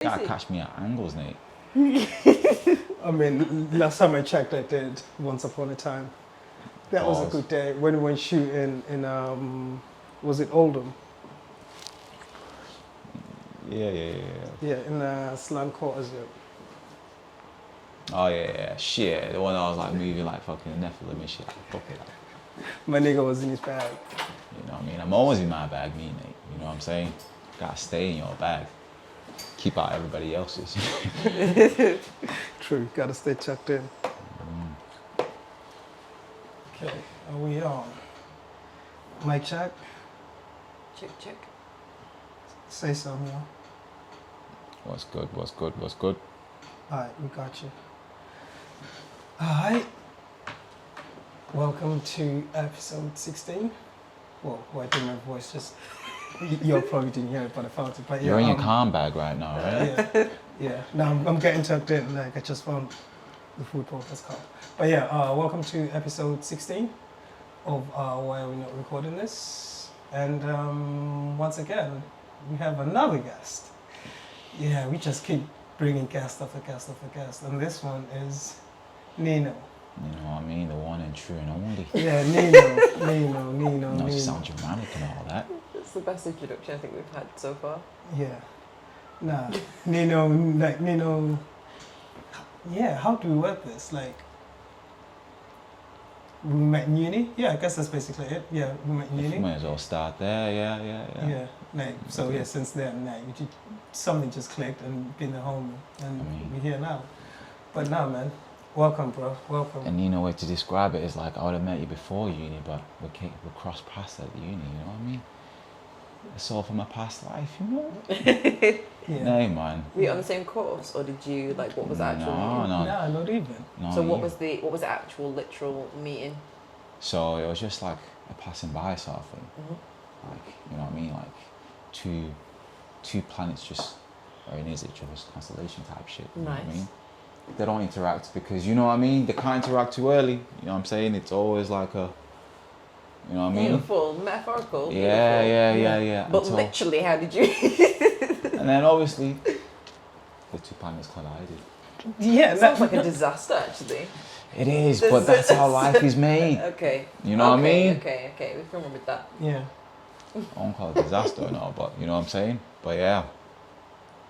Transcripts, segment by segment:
Gotta catch me at angles, Nate. I mean, last time I checked, I did Once Upon a Time. That was a good day when we went shooting in was it Oldham? Yeah. Yeah, in Slant Quarters. Yeah. Oh yeah. Shit, the one I was like moving like fucking Nephilim and shit. Fuck it. My nigga was in his bag. You know what I mean? I'm always in my bag, me, Nate. You know what I'm saying? Gotta stay in your bag. Keep out everybody else's. True, gotta stay checked in. Okay, are we on? Mic check? Check. Say something, yo. What's good? Alright, we got you. Alright. Welcome to episode 16. Well, I think my voice just... You probably didn't hear it, but I found it. But yeah, You're in your calm bag right now, right? Yeah. Now I'm getting tucked in. Like I just found the food podcast call. But yeah, welcome to episode 16 of Why Are We Not Recording This? And once again, we have another guest. Yeah, we just keep bringing guest after guest. And this one is Nino. You know what I mean? The one and true and only. Yeah, Nino. No, you sound dramatic and all that. It's the best introduction I think we've had so far. Yeah. Nah, Nino. Yeah, how do we work this? Like, we met in uni. Yeah, I guess that's basically it. Yeah, we met in uni. Might as well start there. Yeah. Like, so yeah, since then, like, something just clicked and been a home, and we're here now. But now, man, welcome, bro. Welcome. And you know way to describe it is like I would have met you before uni, but we crossed paths at the uni. You know what I mean? It's all from my past life, you know. Yeah. Nay, man. Were you on the same course, or did you like what was the actual meeting? No, not even. No, So what was the actual literal meeting? So it was just like a passing by sort of thing. Like, you know what I mean? Like two planets just are in each other's constellation type shit. You know what I mean? They don't interact because, you know what I mean? They can't interact too early. You know what I'm saying? It's always like a, you know what I mean? Beautiful, metaphorical. Yeah. But literally, how did you? And then obviously, the two planets collided. Yeah, Sounds like a disaster, actually. It is, but that's how life is made. Okay. You know what I mean? Okay, we can remember that. Yeah. I won't call it a disaster or not, but you know what I'm saying? But yeah.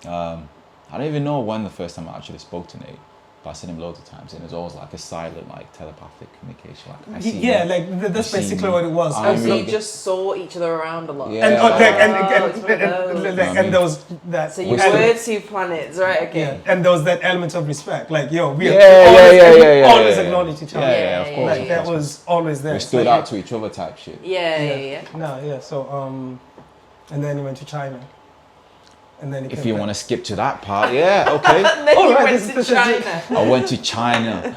I don't even know when the first time I actually spoke to Nate. But I've seen him loads of times, and it's always like a silent, like telepathic communication. Like I see yeah, you, like that's basically what it was. Oh, so you just saw each other around a lot. Yeah. And there was that. So you were two planets, right? Okay. Yeah. And there was that element of respect, like yo, we always acknowledge each other. Yeah, of course. Like that was always there. We stood out to each other type shit. Yeah. No, yeah. So and then he went to China. And then if you want to skip to that part, yeah, okay. And then you went to China. I went to China,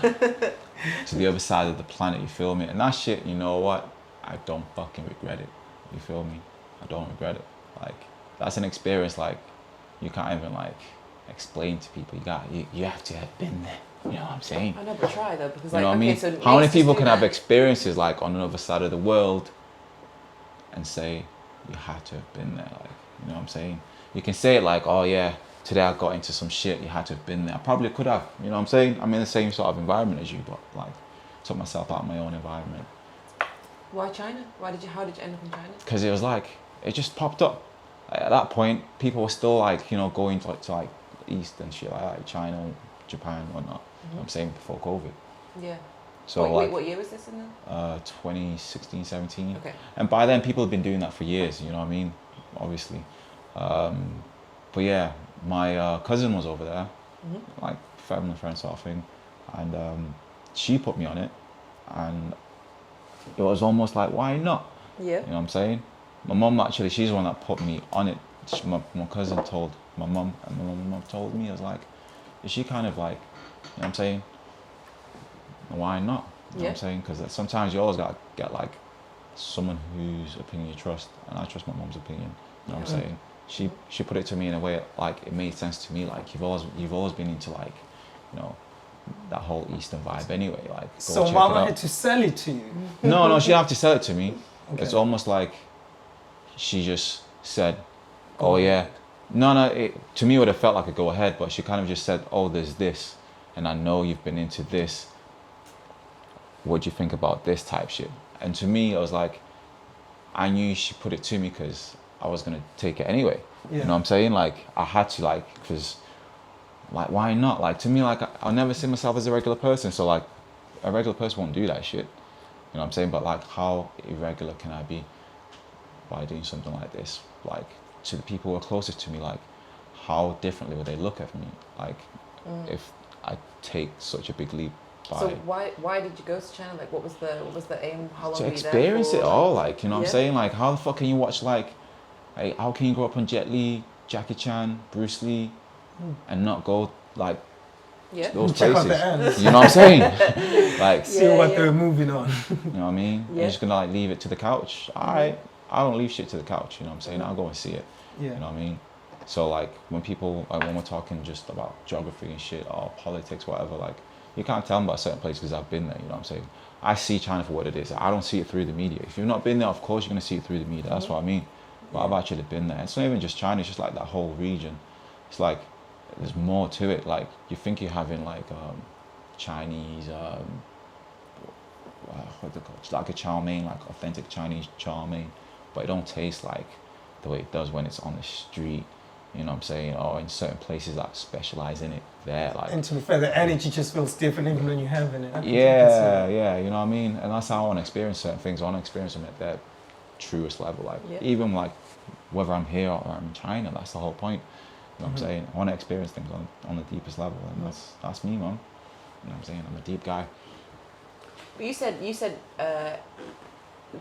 to the other side of the planet, you feel me? And that shit, you know what? I don't fucking regret it, you feel me? I don't regret it. Like, that's an experience, like, you can't even, like, explain to people. You have to have been there, you know what I'm saying? I never try though, because you like, know what I mean? So how many people can have experiences, like, on another side of the world and say, you had to have been there, like, you know what I'm saying? You can say it like, oh yeah, today I got into some shit, you had to have been there. I probably could have, you know what I'm saying? I'm in the same sort of environment as you, but like, took myself out of my own environment. Why China? How did you end up in China? Because it was like, it just popped up. Like, at that point, people were still like, you know, going to like East and shit like China, Japan, whatnot. You know what I'm saying, before COVID. Yeah. So what year was this in then? 2016, 17. Okay. And by then, people had been doing that for years, you know what I mean? Obviously. But yeah, my cousin was over there, like family friend sort of thing, and she put me on it, and it was almost like, why not? Yeah. You know what I'm saying? My mum actually, she's the one that put me on it. My cousin told my mum, and my mum told me, I was like, is she kind of like, you know what I'm saying? Why not? You know what I'm saying? Because sometimes you always got to get like someone whose opinion you trust, and I trust my mum's opinion. You know what I'm saying? She put it to me in a way like it made sense to me. Like you've always been into like, you know, that whole Eastern vibe anyway. Like so mama had to sell it to you. No, she didn't have to sell it to me. Okay. It's almost like she just said, "Oh yeah, No, to me it would have felt like a go ahead, but she kind of just said, oh, there's this, and I know you've been into this. What do you think about this type shit? And to me, I was like, I knew she put it to me because I was going to take it anyway. Yeah. You know what I'm saying? Like, I had to, like, because, like, why not? Like, to me, like, I'll never see myself as a regular person. So, like, a regular person won't do that shit. You know what I'm saying? But, like, how irregular can I be by doing something like this? Like, to the people who are closest to me, like, how differently would they look at me? Like, if I take such a big leap by... So why did you go to China? Like, what was the aim? How long to were you there experience for? it all, like, you know what I'm Yeah. saying? Like, how the fuck can you watch, like, how can you grow up on Jet Li, Jackie Chan, Bruce Lee, and not go, like, Yeah. to those Check out places? the ends. You know what I'm saying? Like, See Yeah, what yeah. they're moving on. you know what I mean? Yeah. You're just gonna, like, leave it to the couch. I don't leave shit to the couch, you know what I'm saying? I'll go and see it, Yeah. you know what I mean? So, like, when people, like, when we're talking just about geography and shit, or politics, whatever, like, you can't tell me about certain places because I've been there, you know what I'm saying? I see China for what it is. I don't see it through the media. If you've not been there, of course you're going to see it through the media. That's what I mean. But I've actually been there. It's not even just China, it's just like that whole region. It's like, there's more to it. Like, you think you're having, like, Chinese, what's it called? It's like a chow mein, like authentic Chinese chow mein. But it don't taste like the way it does when it's on the street. You know what I'm saying? Or in certain places that specialize in it there. Like, And to be fair, the energy just feels different even when you're having it. yeah, you know what I mean? And that's how I want to experience certain things. I want to experience them at their truest level. Like, Yeah. even like whether I'm here or I'm in China, that's the whole point. You know what I'm saying? I want to experience things on the deepest level, and that's me, man. You know what I'm saying? I'm a deep guy. But you said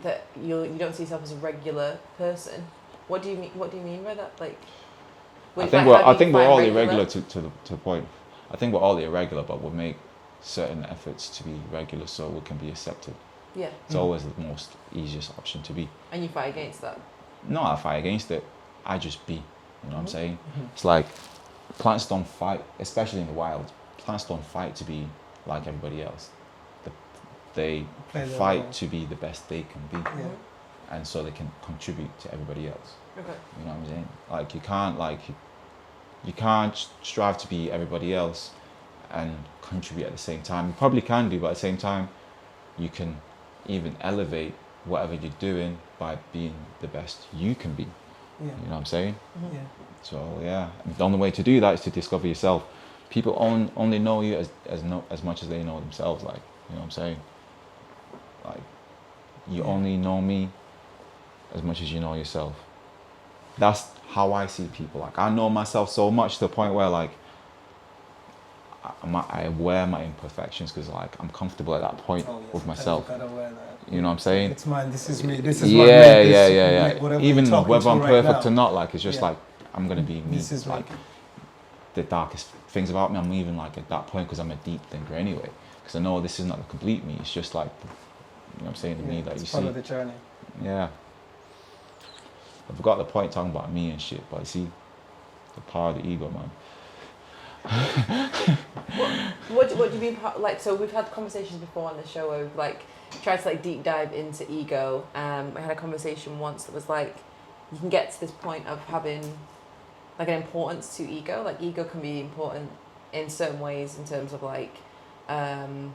that you don't see yourself as a regular person. What do you mean by that? Like, I how think do you we're define all irregular to the point. I think we're all irregular, but we'll make certain efforts to be regular so we can be accepted. Yeah. It's always the most easiest option to be. And you fight against that. No, I fight against it. I just be. You know what I'm saying? It's like plants don't fight, especially in the wild. Plants don't fight to be like everybody else. They Play their fight role. to be the best they can be, Yeah. and so they can contribute to everybody else. Okay. You know what I'm saying? Like, you can't strive to be everybody else and contribute at the same time. You probably can do, but at the same time, you can even elevate whatever you're doing by being the best you can be. Yeah. You know what I'm saying? Yeah. So yeah, and the only way to do that is to discover yourself. People only know you as much as they know themselves. Like, you know what I'm saying? Like, you only know me as much as you know yourself. That's how I see people. Like, I know myself so much to the point where, like, I wear my imperfections because, like, I'm comfortable at that point Oh, yes, with myself. You gotta wear that. You know what I'm saying? It's mine. This is me. This is what made this. Whatever Even you're talking whether to I'm right perfect now. or not, like, it's just Yeah. like, I'm gonna be me. This is like, the darkest things about me, I'm even like at that point because I'm a deep thinker anyway. Because I know this is not the complete me. It's just like, you know what I'm saying, the me that you it's part see. of the journey. Yeah. I forgot the point talking about me and shit, but you see, the power of the ego, man. What do you mean? Like, so we've had conversations before on the show where we've like tried to like deep dive into ego. We had a conversation once that was like, you can get to this point of having like an importance to ego. Like, ego can be important in certain ways in terms of like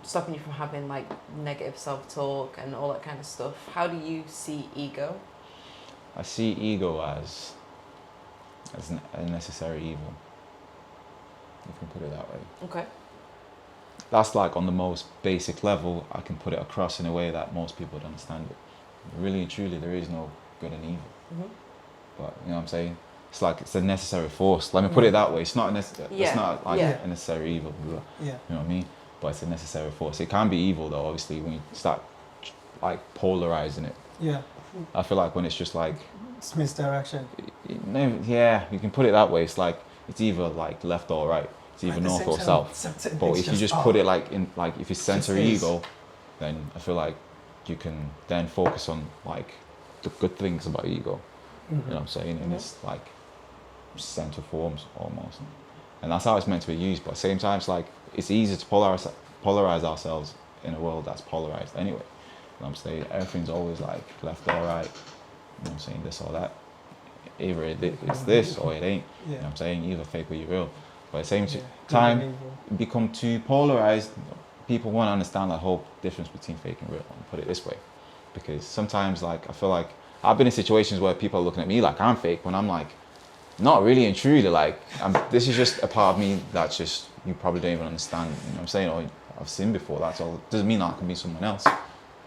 stopping you from having like negative self-talk and all that kind of stuff. How do you see ego? I see ego as a necessary evil, if you can put it that way. Okay. That's like on the most basic level, I can put it across in a way that most people don't understand it. Really and truly, there is no good and evil. But, you know what I'm saying? It's like, it's a necessary force. Let me put it that way. It's not it's not like a necessary evil. Yeah. You know what I mean? But it's a necessary force. It can be evil though, obviously, when you start like polarizing it. Yeah. I feel like when it's just like, It's misdirection. yeah, you can put it that way. It's like, it's either like left or right. It's either At the north same or time, south. But if you just put it like in, like if you center is. ego, then I feel like you can then focus on like the good things about ego. You know what I'm saying? And it's like center forms almost. And that's how it's meant to be used. But at the same time, it's like, it's easy to polarize ourselves in a world that's polarized anyway. You know what I'm saying? Everything's always like left or right. You know what I'm saying? This or that. either it's this or it ain't. You know what I'm saying? Either fake or you're real. But at the same time, become too polarized. People won't understand that whole difference between fake and real. I'll put it this way, because sometimes like I feel like I've been in situations where people are looking at me like I'm fake when I'm like not really and truly like this is just a part of me that's just you probably don't even understand. You know what I'm saying? Or I've seen before. That's all. Doesn't mean that I can be someone else.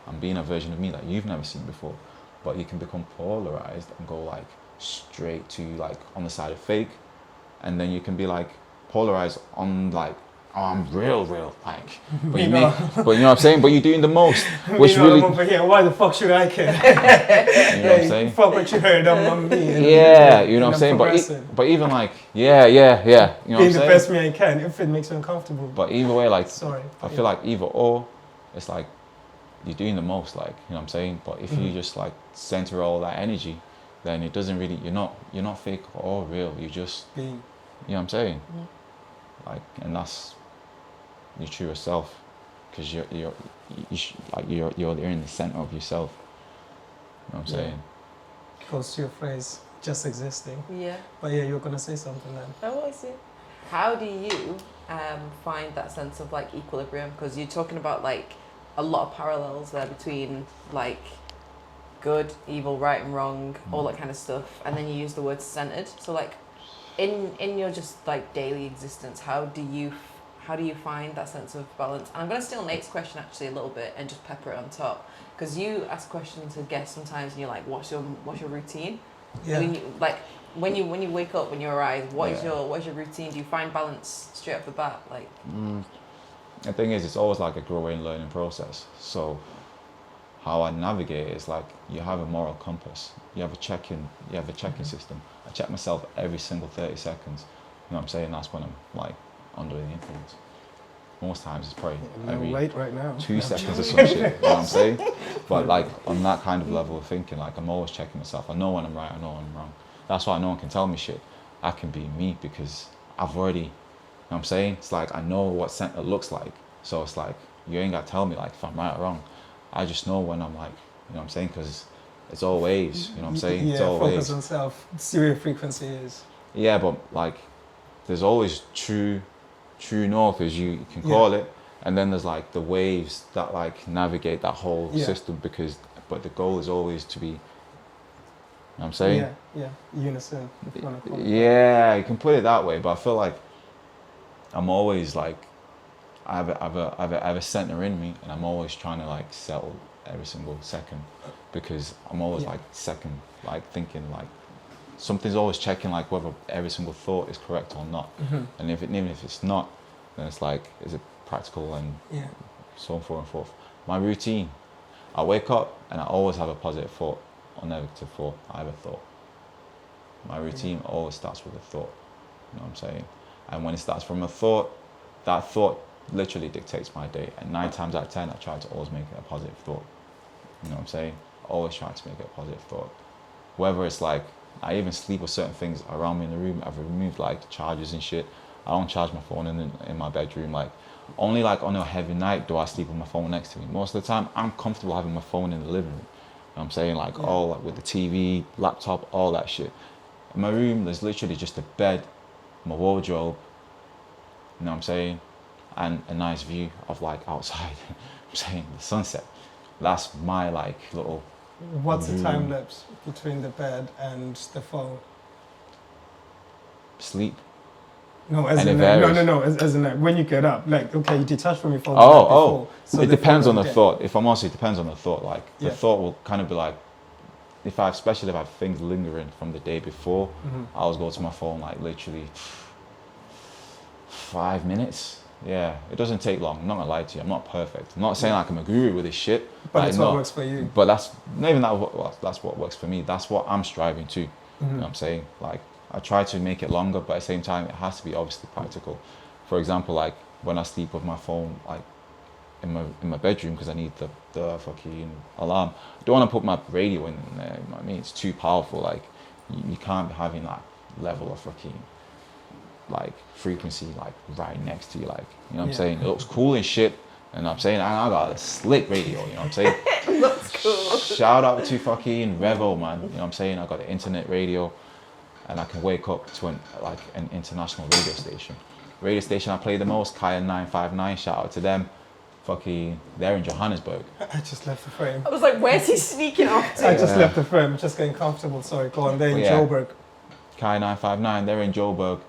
I'm being a version of me that you've never seen before. But you can become polarized and go like straight to like on the side of fake, and then you can be like polarized on like, oh, I'm real, like. But you know what I'm saying? But you're doing the most, which really. I'm over here. Why the fuck should I care? You know what I'm saying? Fuck what you heard on me. Yeah, you know what I'm saying? But even like, yeah. You know what I'm saying? Being the best me I can, if it makes you uncomfortable. But either way, like, sorry. I feel like either or, it's like you're doing the most, like, you know what I'm saying? But if you just like center all that energy, then it doesn't really. You're not fake or real. You just. Being. You know what I'm saying? Like, and that's your truest self, because you're in the center of yourself. You know what I'm saying? Close to your phrase, just existing. Yeah. But yeah, you were gonna say something then. Oh, I see. How do you find that sense of like equilibrium? Because you're talking about like a lot of parallels there between like good, evil, right and wrong, all that kind of stuff, and then you use the word centered. So like in your just like daily existence, how do you find that sense of balance? And I'm going to steal Nate's question actually a little bit and just pepper it on top, because you ask questions to guests sometimes and you're like, what's your routine? Yeah. When you wake up, when you arise, what is your routine? Do you find balance straight off the bat? Like the thing is, it's always like a growing learning process. So how I navigate it is like you have a moral compass, you have a check-in system. I check myself every single 30 seconds. You know what I'm saying? That's when I'm like under the influence. Most times it's probably every right now. 2 seconds or some shit. You know what I'm saying? But like on that kind of level of thinking, like I'm always checking myself. I know when I'm right, I know when I'm wrong. That's why no one can tell me shit. I can be me because I've already, you know what I'm saying? It's like I know what center looks like. So it's like you ain't got to tell me like if I'm right or wrong. I just know when I'm like, you know what I'm saying? Because it's all waves, you know what I'm saying? Yeah, it's all focus waves. on self. See where your frequency is. Yeah, but like there's always true north, as you can call it, and then there's like the waves that like navigate that whole system, but the goal is always to be, you know what I'm saying? Yeah, unison. Yeah, you can put it that way, but I feel like I'm always like I have a center in me, and I'm always trying to like settle every single second, because I'm always like second, like thinking like something's always checking like whether every single thought is correct or not. And even if it's not, then it's like, is it practical, and so on and forth. My routine, I wake up and I always have a positive thought or negative thought. I have a thought. My routine always starts with a thought. You know what I'm saying? And when it starts from a thought, that thought literally dictates my day. And 9 times out of 10, I try to always make it a positive thought. You know what I'm saying? Always try to make it a positive thought. Whether it's like, I even sleep with certain things around me in the room. I've removed like chargers and shit. I don't charge my phone in my bedroom. Like only like on a heavy night do I sleep with my phone next to me. Most of the time, I'm comfortable having my phone in the living room. You know what I'm saying? Like all like with the TV, laptop, all that shit. In my room, there's literally just a bed, my wardrobe, you know what I'm saying? And a nice view of like outside, I'm saying the sunset. That's my like little. What's the time lapse between the bed and the phone? Sleep. No, as in like when you get up, like okay, you detach from your phone. So it depends on the thought. If I'm honest, it depends on the thought. Like the thought will kind of be like, especially if I have things lingering from the day before, I always go to my phone like literally 5 minutes. Yeah, it doesn't take long. I'm not gonna lie to you. I'm not perfect. I'm not saying like I'm a guru with this shit. But it's what works for you. But that's not even that. That's what works for me. That's what I'm striving to. You know what I'm saying? Like I try to make it longer, but at the same time, it has to be obviously practical. For example, like when I sleep with my phone, like in my bedroom, because I need the fucking alarm. I don't want to put my radio in there. You know what I mean? It's too powerful. Like you can't be having that level of fucking like frequency like right next to you, like you know what I'm saying? It looks cool and shit, and I'm saying I got a slick radio, you know what I'm saying? Looks cool. Shout out to fucking Revo, man. You know what I'm saying? I got the internet radio, and I can wake up to an international radio station. Radio station I play the most, Kaya 959, shout out to them. Fucking, they're in Johannesburg. I just left the frame. I was like, where's he sneaking off to? I just left the frame, just getting comfortable. Sorry, go on. They're in Yeah. Joburg. Kaya 959, they're in Joburg.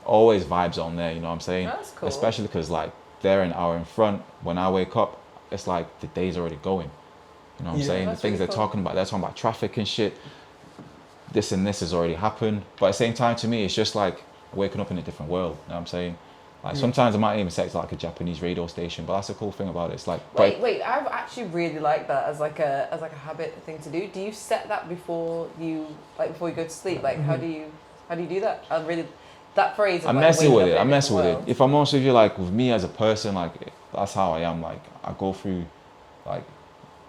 Always vibes on there, you know what I'm saying? That's cool. Especially because like they're an hour in front. When I wake up, it's like the day's already going. You know what I'm Yeah. saying? That's The things really they're cool. talking about, they're talking about traffic and shit. This and this has already happened. But at the same time, to me, it's just like waking up in a different world. You know what I'm saying? Like Yeah. sometimes I might even say it's like a Japanese radio station, but that's the cool thing about it. It's like, Wait, I actually really like that as like a habit thing to do. Do you set that before you go to sleep? Like how do you do that? I really that phrase. Of, I'm like, messing waking with up it. in a I'm messing with different it. If I'm honest with you, like with me as a person, like that's how I am. Like I go through, like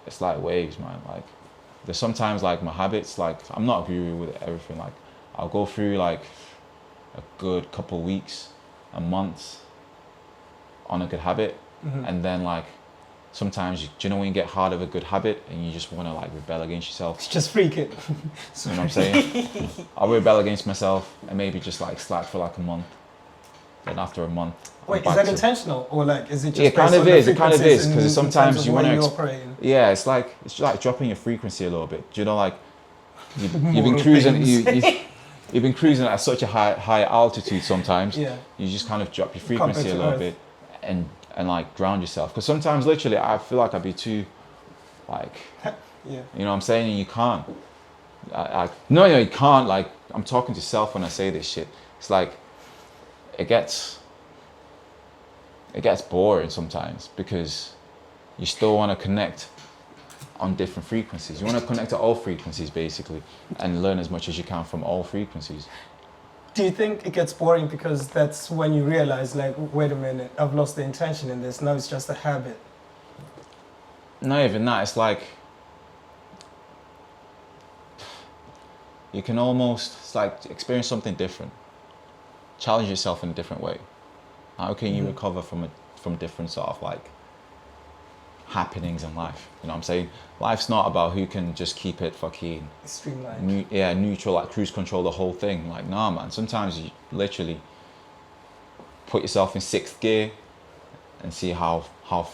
it's like waves, man. Like there's sometimes like my habits, like I'm not agree with everything. Like I'll go through like a good couple weeks, a month on a good habit, and then like sometimes do you know when you get hard of a good habit and you just want to like rebel against yourself? It's just freak it. You know what I'm saying? I'll rebel against myself and maybe just like slack for like a month. Then after a month, I'm Wait, is back that to- intentional or like is it just? Yeah, it kind based of on the is. It kind of frequencies is because in sometimes terms you of want where to. you operate in? Yeah, it's just like dropping your frequency a little bit. Do you know, like you've been Moral cruising, things. you've been cruising at such a high altitude. Sometimes Yeah. you just kind of drop your Compared frequency a to little Earth. bit and like ground yourself. Because sometimes literally I feel like I'd be too, like, Yeah. you know what I'm saying, and you can't. No, you can't. Like I'm talking to self when I say this shit. It's like it gets boring sometimes because you still want to connect on different frequencies. You want to connect to all frequencies basically and learn as much as you can from all frequencies. Do you think it gets boring because that's when you realize, like, wait a minute, I've lost the intention in this. Now it's just a habit. Not even that. It's like you can almost, it's like experience something different. Challenge yourself in a different way. How can you recover from different sort of like happenings in life? You know what I'm saying? Life's not about who can just keep it fucking Streamlined. neutral, like cruise control the whole thing. Like, nah, man. Sometimes you literally put yourself in sixth gear and see how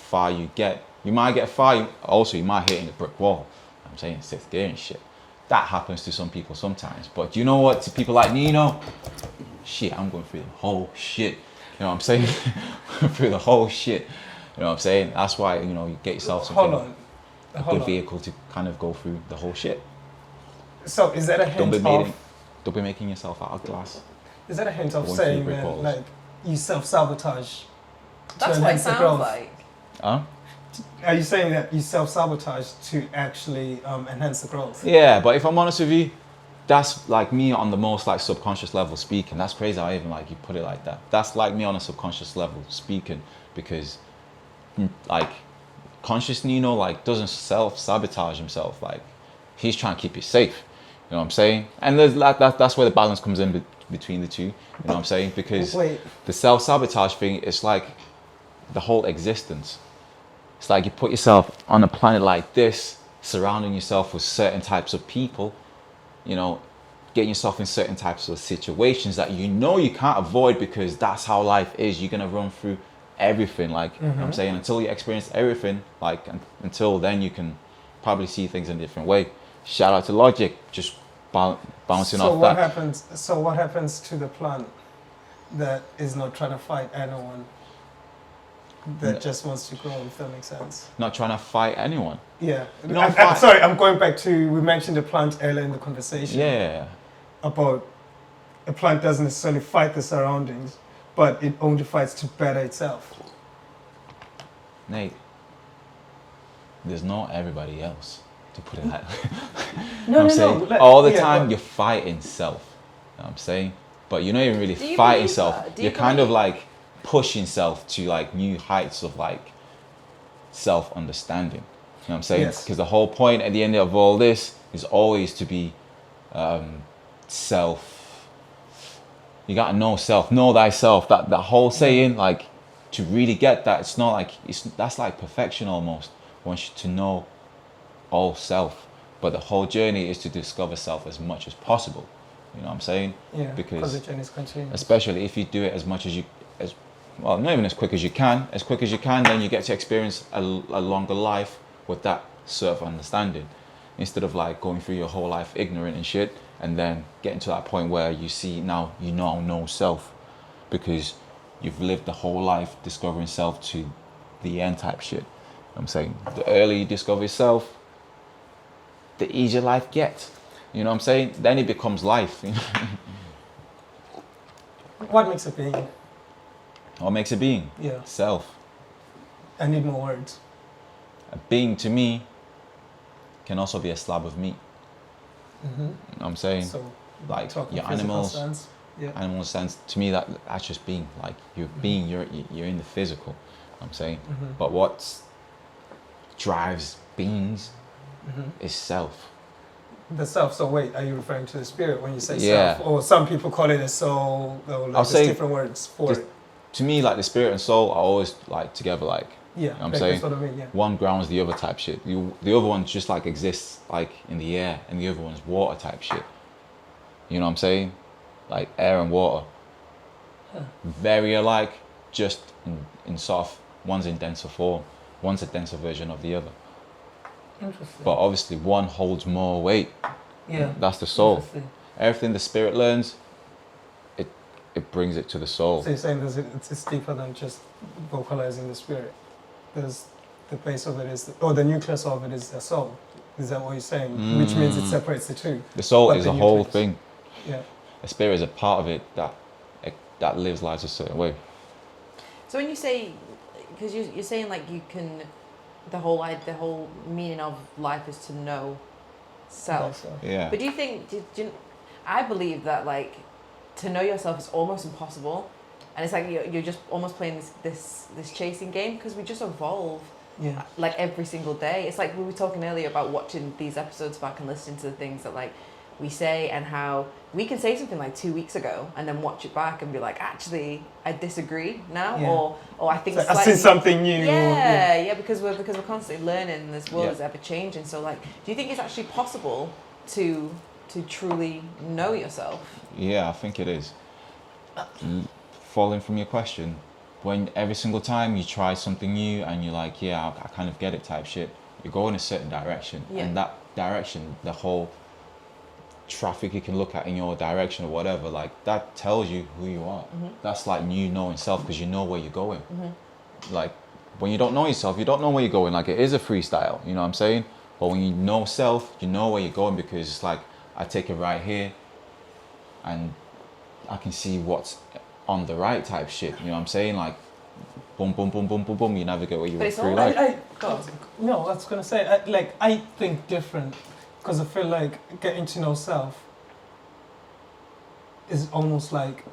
far you get. You might get far. Also, you might hit in a brick wall. I'm saying sixth gear and shit. That happens to some people sometimes. But do you know what? To people like Nino, shit, I'm going through the whole shit. You know what I'm saying? Through the whole shit. You know what I'm saying? That's why, you know, you get yourself something. Hold on. A good vehicle to kind of go through the whole shit. So is that a hint Don't be making yourself out of glass. Is that a hint of Going saying through brick that, walls. like, you self-sabotage to That's what it enhance the sounds growth? like. Huh? Are you saying that you self-sabotage to actually enhance the growth? Yeah, but if I'm honest with you, that's like me on the most like subconscious level speaking. That's crazy how even like you put it like that. That's like me on a subconscious level speaking because like conscious Nino like doesn't self-sabotage himself. Like he's trying to keep you safe. You know what I'm saying? And there's that's where the balance comes in between the two. You know what I'm saying? Because Wait. the self-sabotage thing is like the whole existence. It's like you put yourself on a planet like this, surrounding yourself with certain types of people, you know, getting yourself in certain types of situations that you know you can't avoid because that's how life is. You're gonna run through everything, like you know what I'm saying, until you experience everything, like until then you can probably see things in a different way. Shout out to Logic, just bouncing off that. So what happens to the plant that is not trying to fight anyone? That just wants to grow, if that makes sense. Not trying to fight anyone. Yeah. You know, I'm sorry, I'm going back to, we mentioned the plant earlier in the conversation. Yeah. About a plant doesn't necessarily fight the surroundings, but it only fights to better itself. Nate, there's not everybody else, to put it that way. No, I'm saying all the time you're fighting self. You know what I'm saying? But you're not even really Do you fighting believe self. that? Do you You're kind of believe- like pushing self to like new heights of like self-understanding. You know what I'm saying? Yes. Because the whole point at the end of all this is always to be self. You gotta know self, know thyself. That whole saying, like, to really get that, it's not like that's like perfection almost. Wants you to know all self, but the whole journey is to discover self as much as possible. You know what I'm saying? Yeah, Because the journey is continuous. especially if you do it as much as you, as well, not even as quick as you can. As quick as you can, then you get to experience a longer life with that sort of understanding, instead of like going through your whole life ignorant and shit, and then getting to that point where you see now you know self, because you've lived the whole life discovering self to the end type shit. You know what I'm saying, the earlier you discover yourself, the easier life gets. You know what I'm saying? Then it becomes life. What makes a being? What makes a being? Yeah. Self. I need more words. A being to me can also be a slab of meat. Mm-hmm. You know what I'm saying? So, like talking your physical animals, sense. Yeah. animal sense, to me that's just being. Like you're being, you're in the physical. You know what I'm saying? Mm-hmm. But what drives beings Mm-hmm. is self. The self. So wait, are you referring to the spirit when you say Yeah. self? Or some people call it a soul. Or like I'll there's say different words for just- it. To me, like the spirit and soul are always like together. Like Yeah, know what I'm like, saying? that's what I mean. Yeah. one grounds the other type shit. The other one just like exists like in the air, and the other one's water type shit. You know what I'm saying? Like air and water. Huh. Very alike, just in soft. One's in denser form. One's a denser version of the other. Interesting. But obviously one holds more weight. yeah. That's the soul. Interesting. Everything the spirit learns, it brings it to the soul. So you're saying it's deeper than just vocalizing the spirit. There's the base of it is, or the nucleus of it is the soul. Is that what you're saying? Which means it separates the two. The soul But is the a whole nucleus. thing. Yeah. The spirit is a part of it that lives lives a certain way. So when you say, because you're saying like you can, the whole meaning of life is to know self. So. Yeah. But do you think? I believe that like to know yourself is almost impossible, and it's like you're just almost playing this chasing game, because we just evolve Yeah. like every single day. It's like we were talking earlier about watching these episodes back and listening to the things that like we say, and how we can say something like 2 weeks ago and then watch it back and be like, actually I disagree now. Yeah. or I think So I slightly, see something new. yeah, because we're constantly learning, and this world Yeah. is ever changing. So like, do you think it's actually possible to truly know yourself? Yeah, I think it is. Following from your question, when every single time you try something new and you're like, yeah, I kind of get it type shit, you go in a certain direction. Yeah. And that direction, the whole traffic you can look at in your direction or whatever, like that tells you who you are. That's like you knowing self, because you know where you're going. Like when you don't know yourself, you don't know where you're going. Like it is a freestyle, you know what I'm saying? But when you know self, you know where you're going, because it's like, I take it right here and I can see what's on the right type shit, you know what I'm saying? Like boom, boom, boom, boom, boom, boom, you navigate where you But want it's through all life. No, I was gonna say, I think different, because I feel like getting to know self is almost like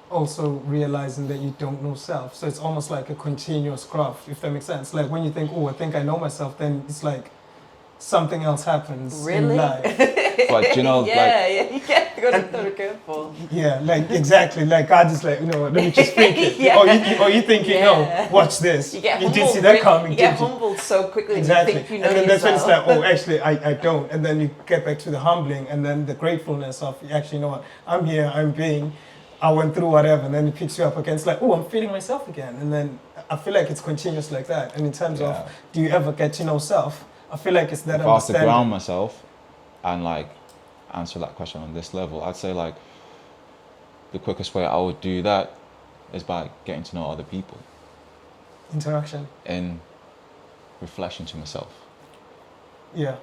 also realizing that you don't know self. So it's almost like a continuous graph, if that makes sense. Like when you think, oh, I think I know myself, then it's like something else happens in Really? life. But you know, yeah, you get to go to the careful. Yeah, like exactly. Like God is like, you know, let me just think it. Yeah. Or you thinking, Yeah. no, watch this. You get You humbled. did see that coming, You get didn't you? humbled so quickly. Exactly. You think you know And then that's when it's yourself. like, oh, actually, I don't. And then you get back to the humbling, and then the gratefulness of, actually, you know what, I'm here, I'm being, I went through whatever, and then it picks you up against like, oh, I'm feeling myself again. And then I feel like it's continuous like that. And in terms Yeah. of, do you ever get to know self? I feel like it's that if I was to ground understanding. myself and like answer that question on this level, I'd say like the quickest way I would do that is by getting to know other people Interaction. in reflection to myself. Yeah.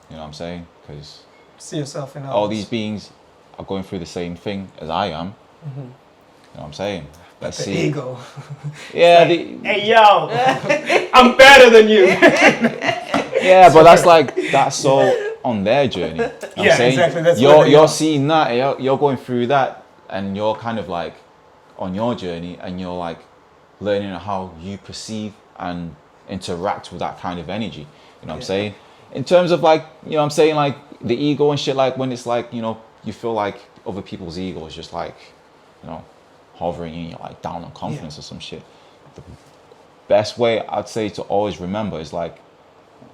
You know what I'm saying? Because See yourself in all others. these beings are going through the same thing as I am. Mhm. You know what I'm saying? Let's The see. ego. Yeah, Hey, yo, I'm better than you. yeah, but that's like that's so on their journey. You know what I'm Yeah, saying? exactly, that's where they You're are. seeing that, you're going through that, and you're kind of like on your journey, and you're like learning how you perceive and interact with that kind of energy. You know what I'm Yeah. saying? In terms of like, you know what I'm saying, like the ego and shit, like when it's like, you know, you feel like other people's ego is just like, you know, hovering in, you're like down on confidence or some shit. The best way I'd say to always remember is like,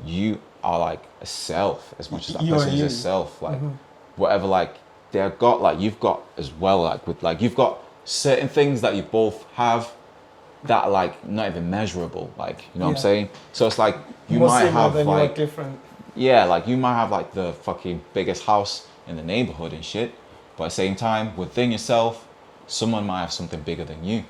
you are like a self as much as that You are person is you. a self. Like Mhm. whatever like you've got as well, like with like you've got certain things that you both have that are like not even measurable, like you know what I'm Yeah. saying. So it's like you More might similar have than you are like different. yeah, like you might have like the fucking biggest house in the neighborhood and shit, but at the same time within yourself, someone might have something bigger than you.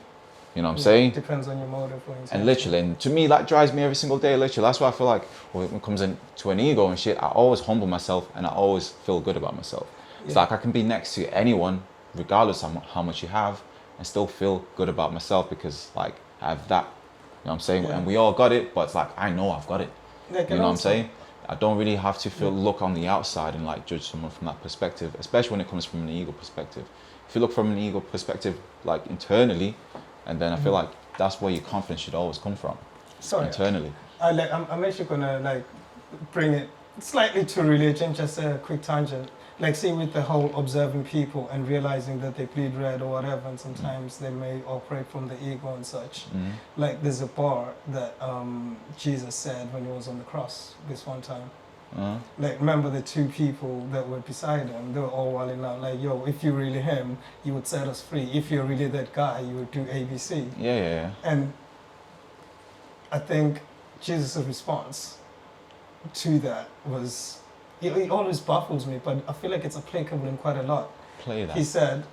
You know what I'm saying? Depends on your motive. And literally, and to me, that drives me every single day. Literally, that's why I feel like when it comes into an ego and shit, I always humble myself and I always feel good about myself. It's Yeah. like I can be next to anyone, regardless of how much you have, and still feel good about myself because like I have that. You know what I'm saying? Yeah. And we all got it, but it's like I know I've got it. Like, You and know what I'm also- saying? I don't really have to feel look on the outside and like judge someone from that perspective, especially when it comes from an ego perspective. If you look from an ego perspective, like internally, and then I feel like that's where your confidence should always come from, Sorry. internally. I'm actually gonna like bring it slightly to religion, just a quick tangent. Like, see, with the whole observing people and realizing that they bleed red or whatever, and sometimes they may operate from the ego and such. Mhm. Like, there's a bar that Jesus said when he was on the cross this one time. Uh-huh. Like, remember the two people that were beside him? They were all wilding out like, "Yo, if you're really him, you would set us free. If you're really that guy, you would do ABC." Yeah. And I think Jesus' response to that was, it always baffles me, but I feel like it's applicable in quite a lot. Play that. He said,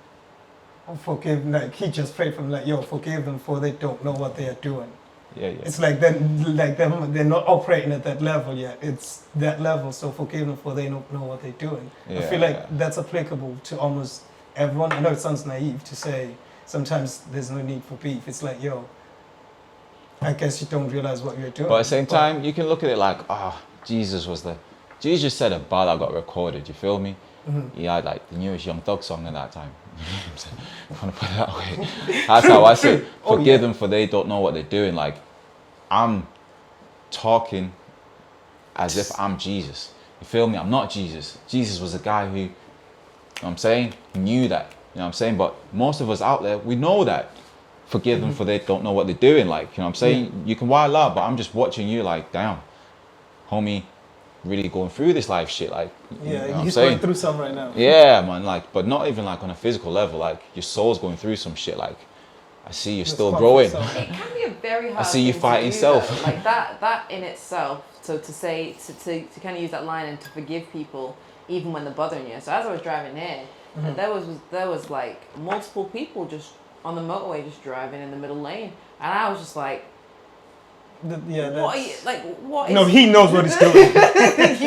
forgive, like, he just prayed for them, like, "Yo, forgive them for they don't know what they are doing." Yeah. It's like they're not operating at that level yet. It's that level, so forgive them for they don't know what they're doing. I feel like that's applicable to almost everyone. I know it sounds naive to say sometimes there's no need for beef. It's like, yo, I guess you don't realize what you're doing. But at the same time, you can look at it like, Jesus said a bar that got recorded, you feel me? Mhm. He had like the newest Young Thug song at that time. I want to put it that way. That's how I say it. Oh, Forgive yeah. them for they don't know what they're doing. Like, I'm talking as if I'm Jesus. You feel me? I'm not Jesus. Jesus was a guy who, you know what I'm saying, he knew that. You know what I'm saying? But most of us out there, we know that. Forgive them for they don't know what they're doing. Like, you know what I'm saying? You can wild out, but I'm just watching you like, damn, homie, really going through this life shit. Like, you know what I'm he's saying? going through some right now. Yeah, man, like, but not even like on a physical level. Like, your soul's going through some shit. Like, I see you're still Let's growing. comfort yourself. It can be a very hard. see you thing to fighting do, self. though. Like that in itself. So to say to kind of use that line and to forgive people even when they're bothering you. So as I was driving here, there was like multiple people just on the motorway just driving in the middle lane, and I was just like, what are you like? What? No, is he knows what he's doing.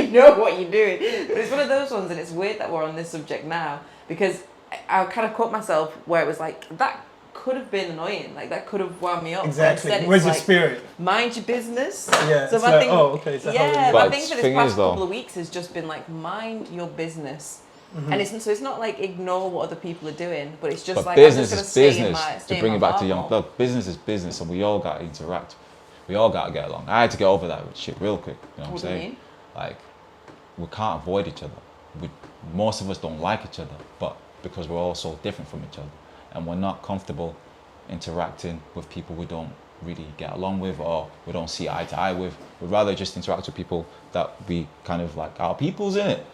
you know what you're doing. But it's one of those ones, and it's weird that we're on this subject now because I kind of caught myself where it was like that could have been annoying, like that could have wound me up. But Exactly. instead it's Where's your like, spirit? mind your business. Yeah. So it's my like, thing, oh, okay. So yeah, But my thing for thing this past is, though- couple of weeks has just been like mind your business. And it's not like ignore what other people are doing, but it's just But like business I'm is just gonna business. stay To in bring my it back to bubble. Young Thug, business is business, and we all got to interact. We all got to get along. I had to get over that shit real quick. You know what I'm What do you saying? mean? Like, we can't avoid each other. Most of us don't like each other, but because we're all so different from each other, and we're not comfortable interacting with people we don't really get along with or we don't see eye to eye with. We'd rather just interact with people that we kind of like our people's in it.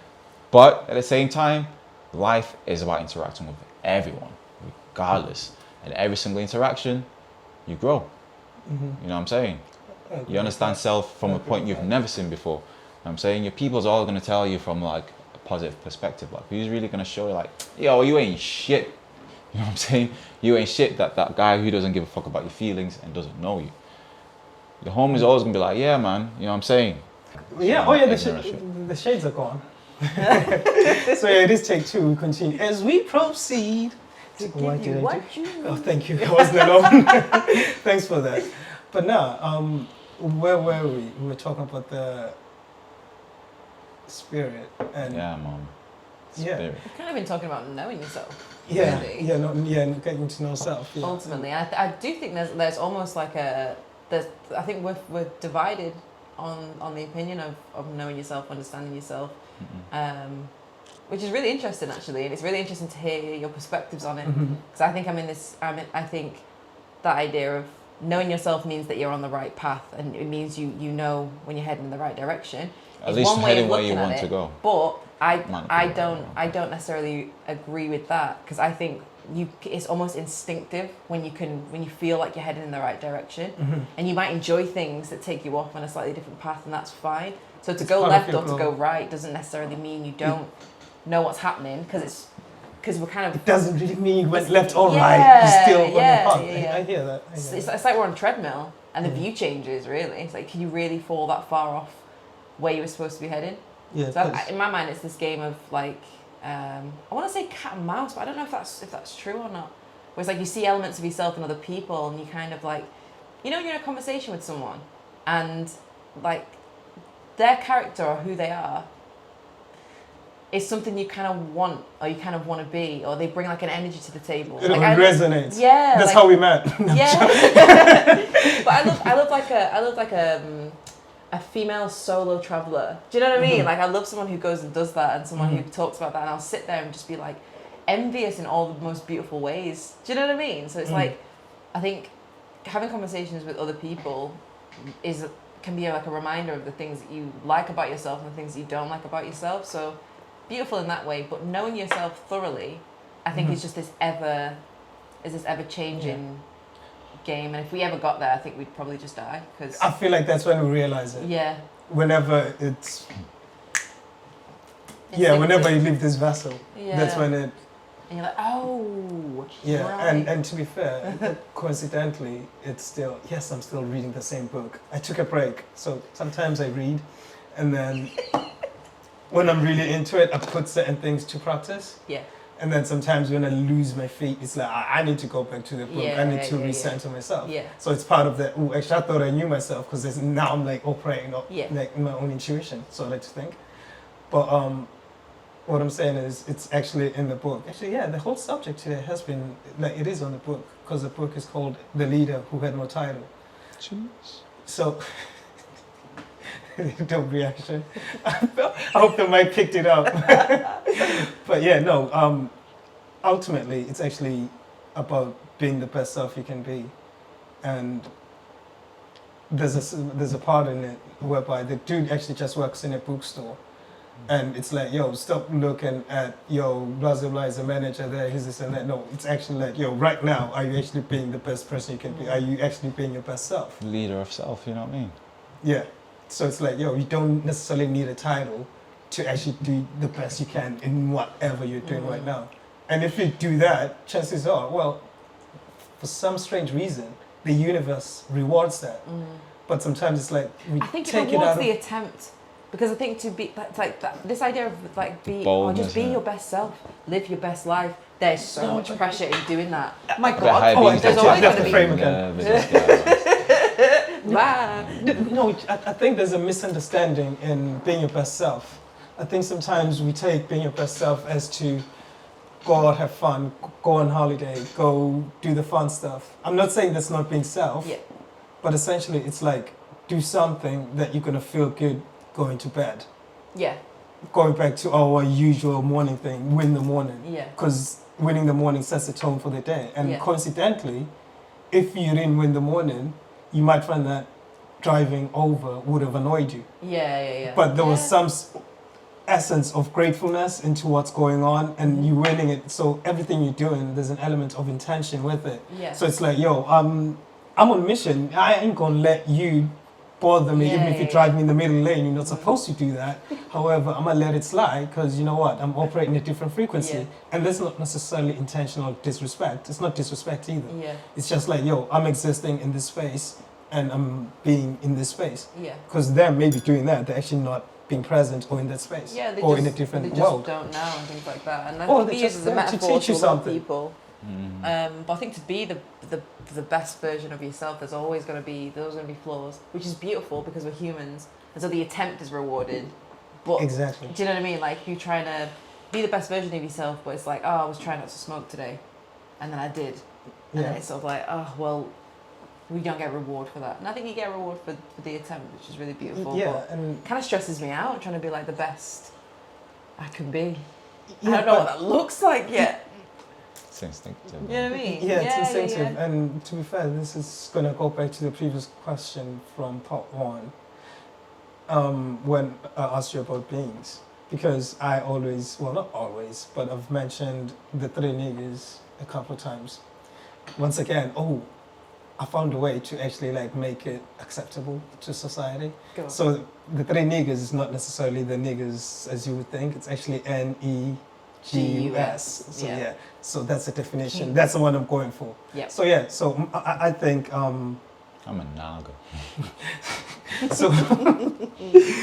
But at the same time, life is about interacting with everyone, regardless. And every single interaction, you grow. You know what I'm saying? You understand self from a point you've never seen before. You know what I'm saying? Your people's all going to tell you from like a positive perspective. Like, who's really going to show you like, yo, you ain't shit. You know what I'm saying? You ain't shit. That guy who doesn't give a fuck about your feelings and doesn't know you. Your homie's always going to be like, yeah, man. You know what I'm saying? Yeah. So Oh, yeah. ignorant shit. The shades are gone. So yeah, it is take two. We continue as we proceed. What did I do? What you Oh, thank you. I wasn't alone. Thanks for that. But now, where were we? We were talking about the spirit and Yeah, man. Yeah. Spirit. We've kind of been talking about knowing yourself. yeah, really. and getting to know self. Yeah. Ultimately, I do think there's almost like I think we're divided on the opinion of knowing yourself, understanding yourself, which is really interesting actually, and it's really interesting to hear your perspectives on it because I think I think that idea of knowing yourself means that you're on the right path, and it means you know when you're heading in the right direction. At It's least one way heading of where looking you at want it, to go. But I don't necessarily agree with that, because I think it's almost instinctive when you feel like you're heading in the right direction, and you might enjoy things that take you off on a slightly different path, and that's fine. So to go left or to go right doesn't necessarily mean you don't know what's happening, because we're kind of... It doesn't really mean you went left or right. You're still on the path. Yeah. I hear that. It's like we're on a treadmill, and the view changes, really. It's like, can you really fall that far off where you were supposed to be heading? Yeah. So in my mind, it's this game of like, I want to say cat and mouse, but I don't know if that's true or not. Where it's like you see elements of yourself in other people, and you kind of like, you're in a conversation with someone, and like their character or who they are is something you kind of want, or you kind of want to be, or they bring like an energy to the table. It like, resonates. Yeah. That's like, how we met. Yeah. But I love like a female solo traveler. Do you know what I mean? Like, I love someone who goes and does that, and someone who talks about that, and I'll sit there and just be like envious in all the most beautiful ways. Do you know what I mean? So it's like, I think having conversations with other people can be like a reminder of the things that you like about yourself and the things that you don't like about yourself. So beautiful in that way, but knowing yourself thoroughly, I think is just this ever changing game. And if we ever got there, I think we'd probably just die. Cause I feel like that's when we realize it. Yeah. Whenever whenever you leave this vessel, that's when it... And you're like, oh, yeah, right. and to be fair, coincidentally, it's still, yes, I'm still reading the same book. I took a break, so sometimes I read, and then when I'm really into it, I put certain things to practice. Yeah. And then sometimes when I lose my feet, it's like, I need to go back to the book. I need to recenter myself. Yeah. So it's part of that, actually I thought I knew myself, because now I'm like operating like my own intuition, so I like to think. But what I'm saying is, it's actually in the book. Actually, yeah, the whole subject here has been, like, it is on the book, because the book is called The Leader Who Had No Title. Jeez. So, dope reaction. I hope the mic picked it up. But yeah, no, ultimately, it's actually about being the best self you can be. And there's a part in it whereby the dude actually just works in a bookstore. And it's like, yo, stop looking at, yo, blah, blah, blah, is a manager there, he's this and that. No, it's actually like, yo, right now, are you actually being the best person you can be? Are you actually being your best self? Leader of self, you know what I mean? Yeah. So it's like, yo, you don't necessarily need a title to actually do the best you can in whatever you're doing right now. And if you do that, chances are, well, for some strange reason, the universe rewards that. But sometimes it's like, I think it rewards the attempt. Because I think to be like that, this idea of like just be your best self, live your best life. There's so much pressure in doing that. My God, there's always going to be. Frame again. No, I think there's a misunderstanding in being your best self. I think sometimes we take being your best self as to go out, have fun, go on holiday, go do the fun stuff. I'm not saying that's not being self, but essentially it's like do something that you're gonna feel good going to bed. Yeah. Going back to our usual morning thing, win the morning. Yeah. Because winning the morning sets the tone for the day. And coincidentally, if you didn't win the morning, you might find that driving over would have annoyed you. Yeah. But there was some essence of gratefulness into what's going on, and you winning it. So everything you're doing, there's an element of intention with it. Yeah. So it's like, yo, I'm on mission. I ain't gonna let you bother me, even if you drive me in the middle lane. You're not supposed to do that. However, I'm gonna let it slide, because you know what? I'm operating a different frequency, and that's not necessarily intentional disrespect. It's not disrespect either. Yeah. It's just like, yo, I'm existing in this space, and I'm being in this space. Yeah. Because they're maybe doing that. They're actually not being present or in that space, or in a different world. They just don't know and things like that. And I think we use as a metaphor to a lot of people. But I think to be the best version of yourself, there's always going to be flaws, which is beautiful because we're humans, and so the attempt is rewarded. But exactly, do you know what I mean? Like, you're trying to be the best version of yourself, but it's like, oh, I was trying not to smoke today, and then I did, and then it's sort of like, oh well, we don't get a reward for that. And I think you get a reward for the attempt, which is really beautiful. Yeah, but and kind of stresses me out trying to be like the best I can be. I don't know what that looks like yet. It's instinctive. You know what I mean? Yeah, it's instinctive. Yeah. And to be fair, this is going to go back to the previous question from part 1, when I asked you about beings. because I always, well, not always, but I've mentioned the three niggas a couple of times. Once again, I found a way to actually like make it acceptable to society. Go on. So the three niggas is not necessarily the niggas as you would think. It's actually NEGUS. So Yeah. so that's the definition. That's the one I'm going for. Yeah. So yeah, so I think I'm a naga. so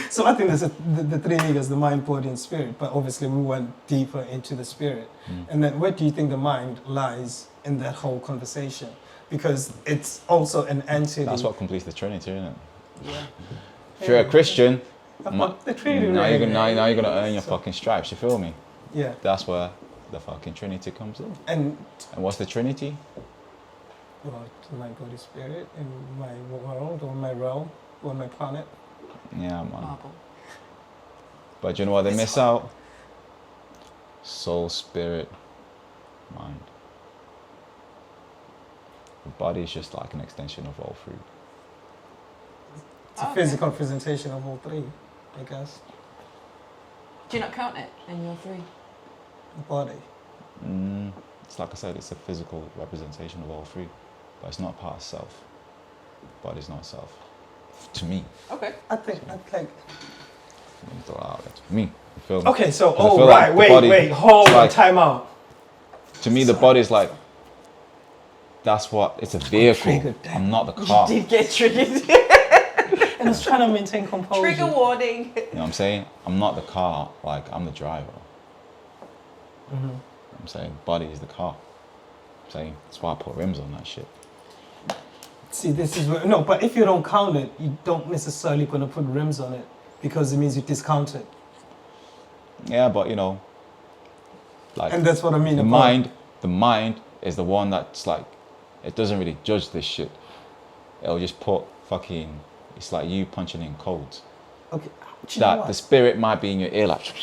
so I think there's the three niggas, the mind, body, and spirit. But obviously we went deeper into the spirit. And then where do you think the mind lies in that whole conversation? Because it's also an entity. That's what completes the Trinity, isn't it? Yeah. If you're a Christian, the Trinity. now you're gonna earn your fucking stripes. You feel me? Yeah. That's where the fucking Trinity comes in. And what's the Trinity? well, mind, body, spirit in my world or my realm or my planet. Yeah, man. Marble. But you know what they It's miss out? Soul, spirit, mind. The body is just like an extension of all three. It's a Okay. physical representation of all three, I guess. Do you not count it in your three? The body. It's like I said, it's a physical representation of all three, but it's not part of self. Body's not self. To me. Okay. I think like. Let me throw it out there. To me. You feel me? Okay, so 'Cause I feel like the body- wait, hold it's on, like- time out. To me, the body's like, that's what, it's a vehicle. triggered, damn. I'm not the car. You did get triggered. And I was trying to maintain composure. Trigger warning. You know what I'm saying? I'm not the car, like, I'm the driver. Mhm. I'm saying body is the car. I'm saying that's why I put rims on that shit. See, this is where, no, but if you don't count it, you don't necessarily gonna put rims on it because it means you discount it. Yeah, but you know, like And that's what I mean. the about- mind is the one that's like, it doesn't really judge this shit. It'll just put fucking, it's like you punching in codes. Okay. Do you know That what? the spirit might be in your ear, like, you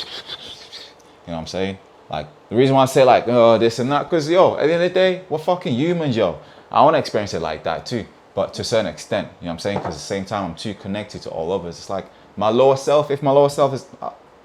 know what I'm saying? Like the reason why I say like, oh, this and that, because yo, at the end of the day, we're fucking humans, yo. I want to experience it like that too, but to a certain extent, you know what I'm saying? Because at the same time, I'm too connected to all others. It's like my lower self. If my lower self is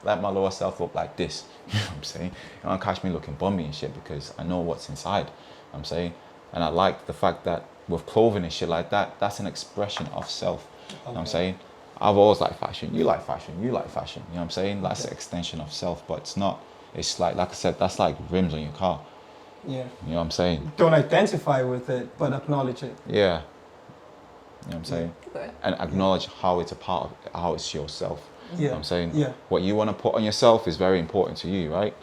let my lower self look like this, you know what I'm saying? You don't catch me looking bummy and shit because I know what's inside. You know what I'm saying, and I like the fact that with clothing and shit like that, that's an expression of self. You know what I'm saying? I've always liked fashion. You like fashion. You like fashion. You know what I'm saying? That's an extension of self, but it's not. It's like I said, that's like rims on your car. Yeah. You know what I'm saying? Don't identify with it, but acknowledge it. Yeah. You know what I'm saying? Okay. And acknowledge how it's a part of, how it's yourself. You know Yeah. what I'm saying? Yeah. What you want to put on yourself is very important to you, right?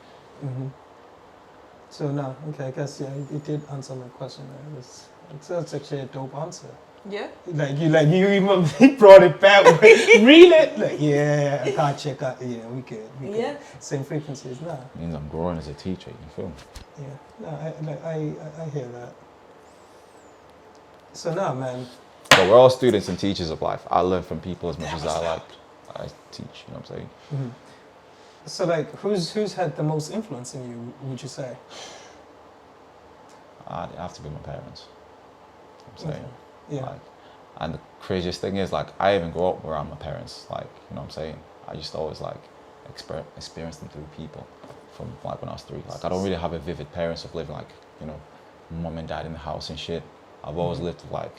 Mm-hmm. So no, okay, I guess yeah, you did answer my question. That's actually a dope answer. Yeah. Like you even brought it back. Reel it. Like yeah, I can't check out. Yeah, we good. Yeah. Same frequencies now. It means I'm growing as a teacher. You feel me? Yeah. No, I hear that. So now, man. But we're all students and teachers of life. I learn from people as much as I teach. You know what I'm saying? Mm-hmm. So like, who's had the most influence in you? Would you say? I have to be my parents. You know what I'm saying? Okay. Yeah. Like, and the craziest thing is, like, I even grew up around my parents. Like, you know what I'm saying? I just always like experience them through people from like when I was 3. Like, I don't really have a vivid parents of living like, you know, mom and dad in the house and shit. I've always lived with like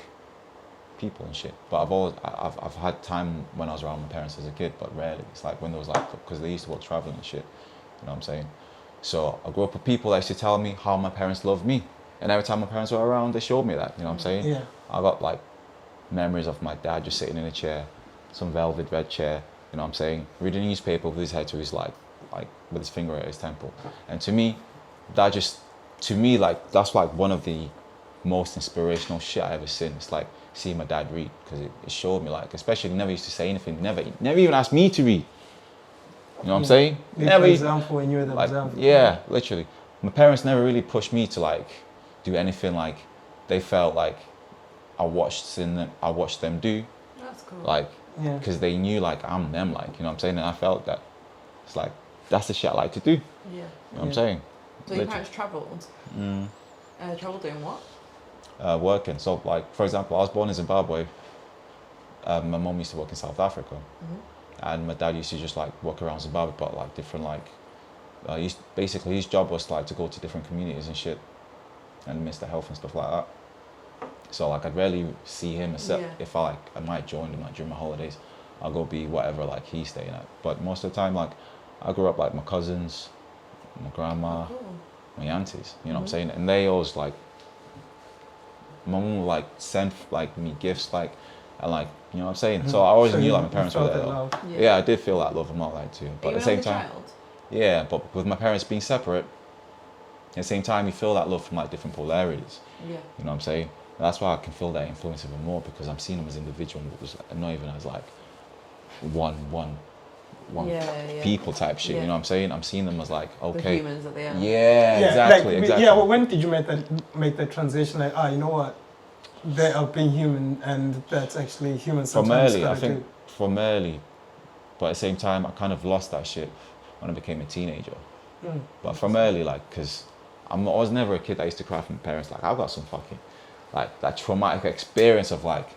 people and shit. But I've had time when I was around my parents as a kid, but rarely. It's like when there was like, because they used to work traveling and shit. You know what I'm saying? So I grew up with people that used to tell me how my parents loved me. And every time my parents were around, they showed me that. You know what I'm saying? Yeah. I got like memories of my dad just sitting in a chair, some velvet red chair, you know what I'm saying, reading a newspaper with his head to his like with his finger at his temple. And to me, like that's like one of the most inspirational shit I ever seen. It's like seeing my dad read, because it showed me, like, especially he never used to say anything, never even asked me to read. You know what I'm saying? For example, and you're the like, example. yeah, literally. My parents never really pushed me to like do anything like they felt like I watched them do, That's cool. like, Yeah. because they knew like I'm them, like, you know what I'm saying, and I felt that it's like that's the shit I like to do. You Yeah. know what I'm saying? So your Literally. parents travelled. Travelled doing what? Working. So like, for example, I was born in Zimbabwe. My mum used to work in South Africa, and my dad used to just like walk around Zimbabwe, but like different like, basically his job was like to go to different communities and shit, and minister health and stuff like that. So like I'd rarely see him except if I might join him like during my holidays. I'll go be whatever like he's staying at. But most of the time, like I grew up like my cousins, my grandma, my aunties. You know what I'm saying? And they always like, my mum would like send like me gifts like, and like, you know what I'm saying? So I always knew like my parents were there. Yeah, I did feel that love. I'm not lying to you. But at the same time, yeah. But with my parents being separate, at the same time, you feel that love from like different polarities. Yeah. You know what I'm saying? And that's why I can feel that influence even more, because I'm seeing them as individuals, not even as like one people type shit. You know what I'm saying? I'm seeing them as like, okay, the humans that they are. Yeah, exactly, like, exactly. Yeah, well, when did you make that transition? Like, you know what? They are being human, and that's actually human. From early, I think from early, but at the same time, I kind of lost that shit when I became a teenager. But from early, like, because I was never a kid that used to cry from my parents. Like, I've got some fucking, like, that traumatic experience of like,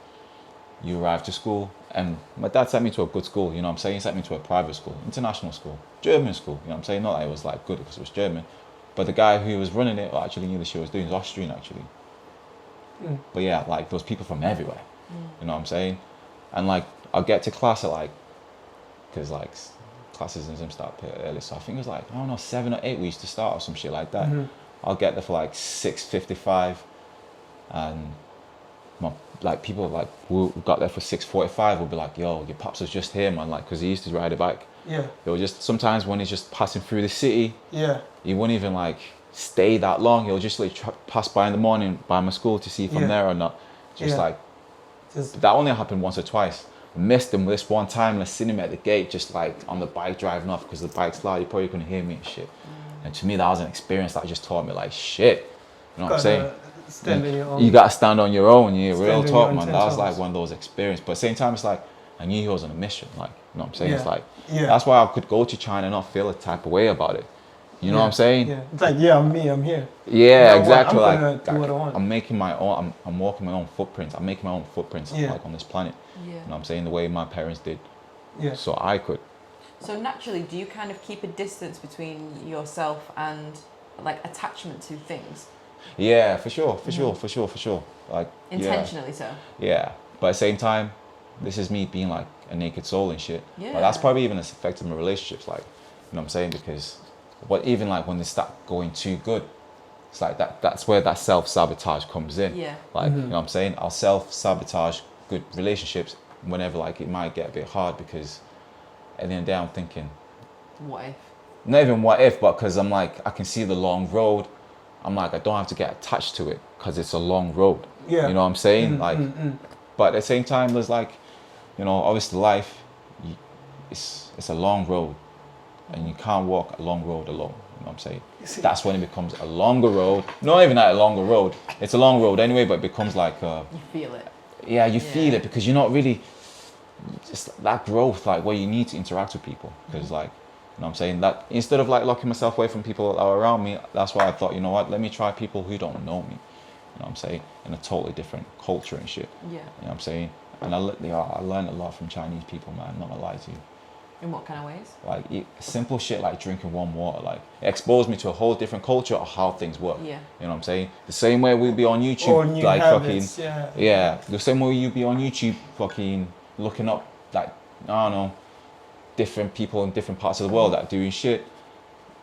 you arrive to school, and my dad sent me to a good school, you know what I'm saying? He sent me to a private school, international school, German school, you know what I'm saying? Not that it was like good because it was German, but the guy who was running it actually knew the shit he was doing. He was Austrian actually. But yeah, like there was people from everywhere, you know what I'm saying? And like, I'll get to class at like, because like classes in Zim start early, so I think it was like, I don't know, 7 or 8 we used to start or some shit like that. I'll get there for like 6:55, and like people like who got there for 6:45 will be like, yo, your pops was just here, man, like, because he used to ride a bike. Yeah. It was just, sometimes when he's just passing through the city, he wouldn't even like stay that long. He'll just like pass by in the morning by my school to see if I'm there or not. Just like, that only happened once or twice. I missed him this one time, and I seen him at the gate just like on the bike driving off, because the bike's loud, he probably couldn't hear me and shit. And to me that was an experience that just taught me like, shit, you know what I'm saying? You gotta stand on your own. You real talk, man. That was like one of those experiences. But at the same time, it's like I knew he was on a mission. Like, you know what I'm saying? It's like that's why I could go to China and not feel a type of way about it. You know what I'm saying? Yeah. It's like, I'm me. I'm here. Yeah, exactly. I'm gonna do what I want. I'm making my own. I'm walking my own footprints. I'm making my own footprints like on this planet. You know what I'm saying? The way my parents did. Yeah. So I could. So naturally, do you kind of keep a distance between yourself and like attachment to things? Yeah, for sure. Like intentionally so. Yeah, but at the same time, this is me being like a naked soul and shit. Yeah. But that's probably even affected my relationships, like, you know what I'm saying? Because even like when they start going too good, it's like that's where that self-sabotage comes in. Yeah. Like, you know what I'm saying? I'll self-sabotage good relationships whenever like it might get a bit hard, because at the end of the day I'm thinking, what if? Not even what if, but because I'm like, I can see the long road. I'm like, I don't have to get attached to it because it's a long road. Yeah. You know what I'm saying? But at the same time, there's like, you know, obviously life, it's a long road, and you can't walk a long road alone. You know what I'm saying? That's when it becomes a longer road. Not even that a longer road. It's a long road anyway, but it becomes like you feel it. Yeah, you feel it, because you're not really just that growth, like where you need to interact with people, because like, you know what I'm saying, that instead of like locking myself away from people that are around me, that's why I thought, you know what, let me try people who don't know me, you know what I'm saying, in a totally different culture and shit. Yeah. You know what I'm saying? And I learned a lot from Chinese people, man, I'm not gonna lie to you. In what kind of ways? Like simple shit like drinking warm water, like it exposed me to a whole different culture of how things work. Yeah. You know what I'm saying? The same way we'd be on YouTube, like habits, fucking the same way you'd be on YouTube fucking looking up like, I don't know, different people in different parts of the world that are doing shit.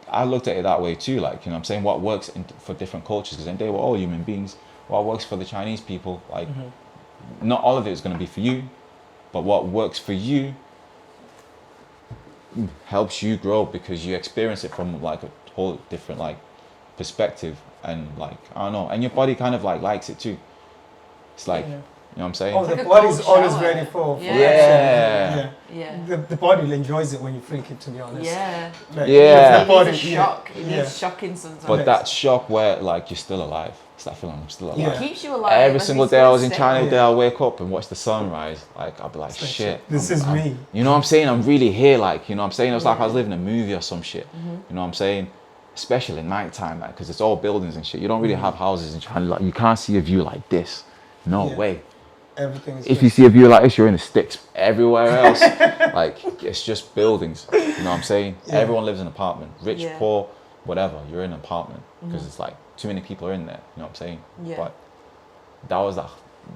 I looked at it that way too, like, you know what I'm saying, what works for different cultures, because they were all human beings. What works for the Chinese people, like, not all of it is going to be for you, but what works for you helps you grow, because you experience it from like a whole different like perspective, and like, I don't know, and your body kind of like likes it too. It's like, you know what I'm saying? Oh, the body's always ready for action. Yeah. The body enjoys it when you freak it, to be honest. Yeah. Like, the body shock. It needs shocking sometimes. But that shock where like you're still alive. It's that feeling I'm still alive. Yeah. It keeps you alive. Every single day I was in China, I'll wake up and watch the sunrise. Like, I'll be like, shit. This is me. You know what I'm saying? I'm really here, like, you know what I'm saying? It was like I was living a movie or some shit. You know what I'm saying? Especially at night time, like, because it's all buildings and shit. You don't really have houses in China. Like, you can't see a view like this. No way. everything is. If you see a view like this, you're in the sticks. Everywhere else, like it's just buildings. You know what I'm saying? Yeah. Everyone lives in an apartment, rich, Yeah. poor, whatever. You're in an apartment because it's like too many people are in there. You know what I'm saying? Yeah. But that was like,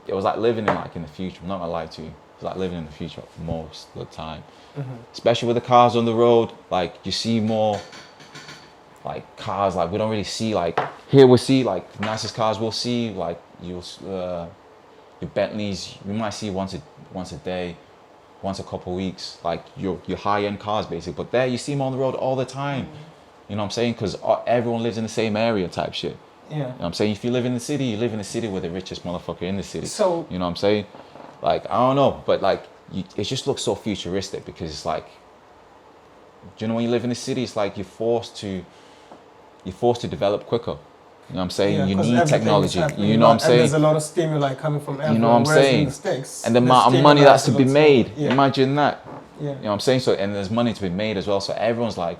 it was like living in the future. I'm not gonna lie to you. It was like living in the future most of the time. Especially with the cars on the road, like you see more like cars. Like we don't really see like here. We see like the nicest cars. We'll see like your Bentleys. We might see once a day, once a couple of weeks. Like your high end cars, basically. But there you see them on the road all the time. You know what I'm saying? Because everyone lives in the same area, type shit. Yeah. You know what I'm saying? If you live in the city, you live in the city with the richest motherfucker in the city. So You know what I'm saying? Like, I don't know, but like, it just looks so futuristic because it's like, do you know when you live in the city, it's like you're forced to develop quicker. You know what I'm saying? yeah, You 'cause need everything is technology. happening You know what I'm and there's saying? a lot of stimuli coming from everywhere. You know what I'm whereas in saying? the States, And the the amount of money stimuli that's is to a be lot made. smaller. Yeah. Imagine that. Yeah. You know what I'm saying? So, and there's money to be made as well. So everyone's like,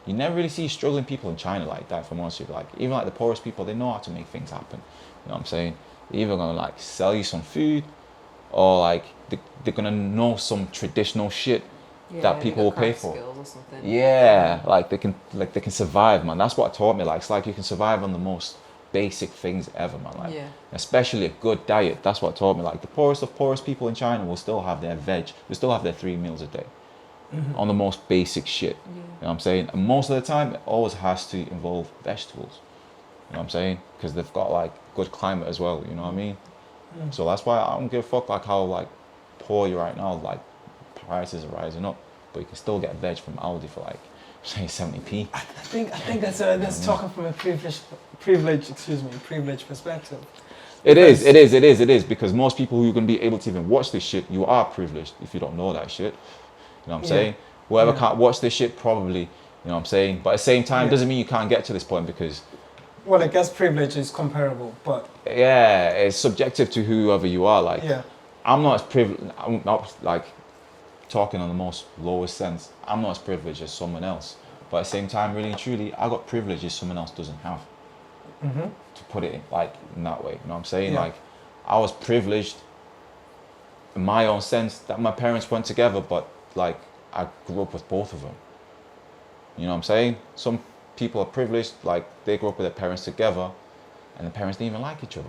you never really see struggling people in China like that. For most of you, like even like the poorest people, they know how to make things happen. You know what I'm saying? They're either gonna like sell you some food, or like they're gonna know some traditional shit that people will pay for. Or something. Yeah, like they can survive, man. That's what taught me. Like it's like you can survive on the most basic things ever, man. Like Yeah. especially a good diet. That's what taught me. Like the poorest of poorest people in China will still have their veg. They still have their 3 meals a day on the most basic shit. You know what I'm saying? And most of the time, it always has to involve vegetables. You know what I'm saying? Because they've got like good climate as well. You know what I mean? So that's why I don't give a fuck like how like poor you're right now. Like prices are rising up, but you can still get veg from Aldi for like say 70p. I think that's talking from a privileged perspective. It is because most people who are going to be able to even watch this shit, you are privileged if you don't know that shit. You know what I'm saying? Whoever can't watch this shit probably, you know what I'm saying? But at the same time, doesn't mean you can't get to this point because, Well, I guess privilege is comparable, but yeah, it's subjective to whoever you are. Like, yeah. I'm not as privileged, I'm not like talking on the most lowest sense, I'm not as privileged as someone else. But at the same time, really and truly, I got privileges someone else doesn't have. To put it in that way, you know what I'm saying? Yeah. Like, I was privileged in my own sense that my parents weren't together, but like I grew up with both of them. You know what I'm saying? Some people are privileged, like they grew up with their parents together, and the parents didn't even like each other.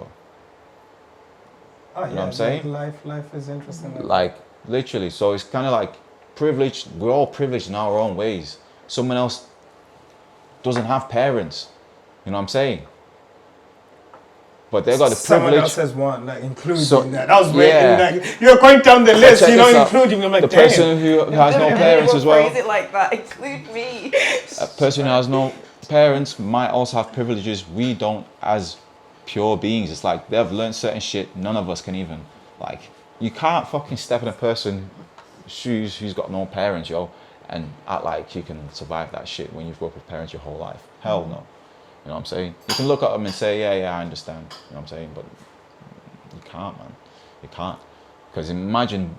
Oh, You know what I'm saying? Life is interesting. Like literally, so it's kind of like privileged. We're all privileged in our own ways. Someone else doesn't have parents. You know what I'm saying? But they got the Someone privilege. else has one, like including So- that. I was yeah. waiting. Like, you're going down the list, check you know, this out. including. I'm like, The damn. person who has no parents as well. Phrase it like that. Include me. A person who has no parents might also have privileges we don't as pure beings. It's like they've learned certain shit none of us can even. Like, you can't fucking step in a person's shoes who's got no parents, yo, and act like you can survive that shit when you've worked with parents your whole life. Hell no. You know what I'm saying? You can look at them and say, yeah, I understand. You know what I'm saying? But you can't, man. You can't. Because imagine,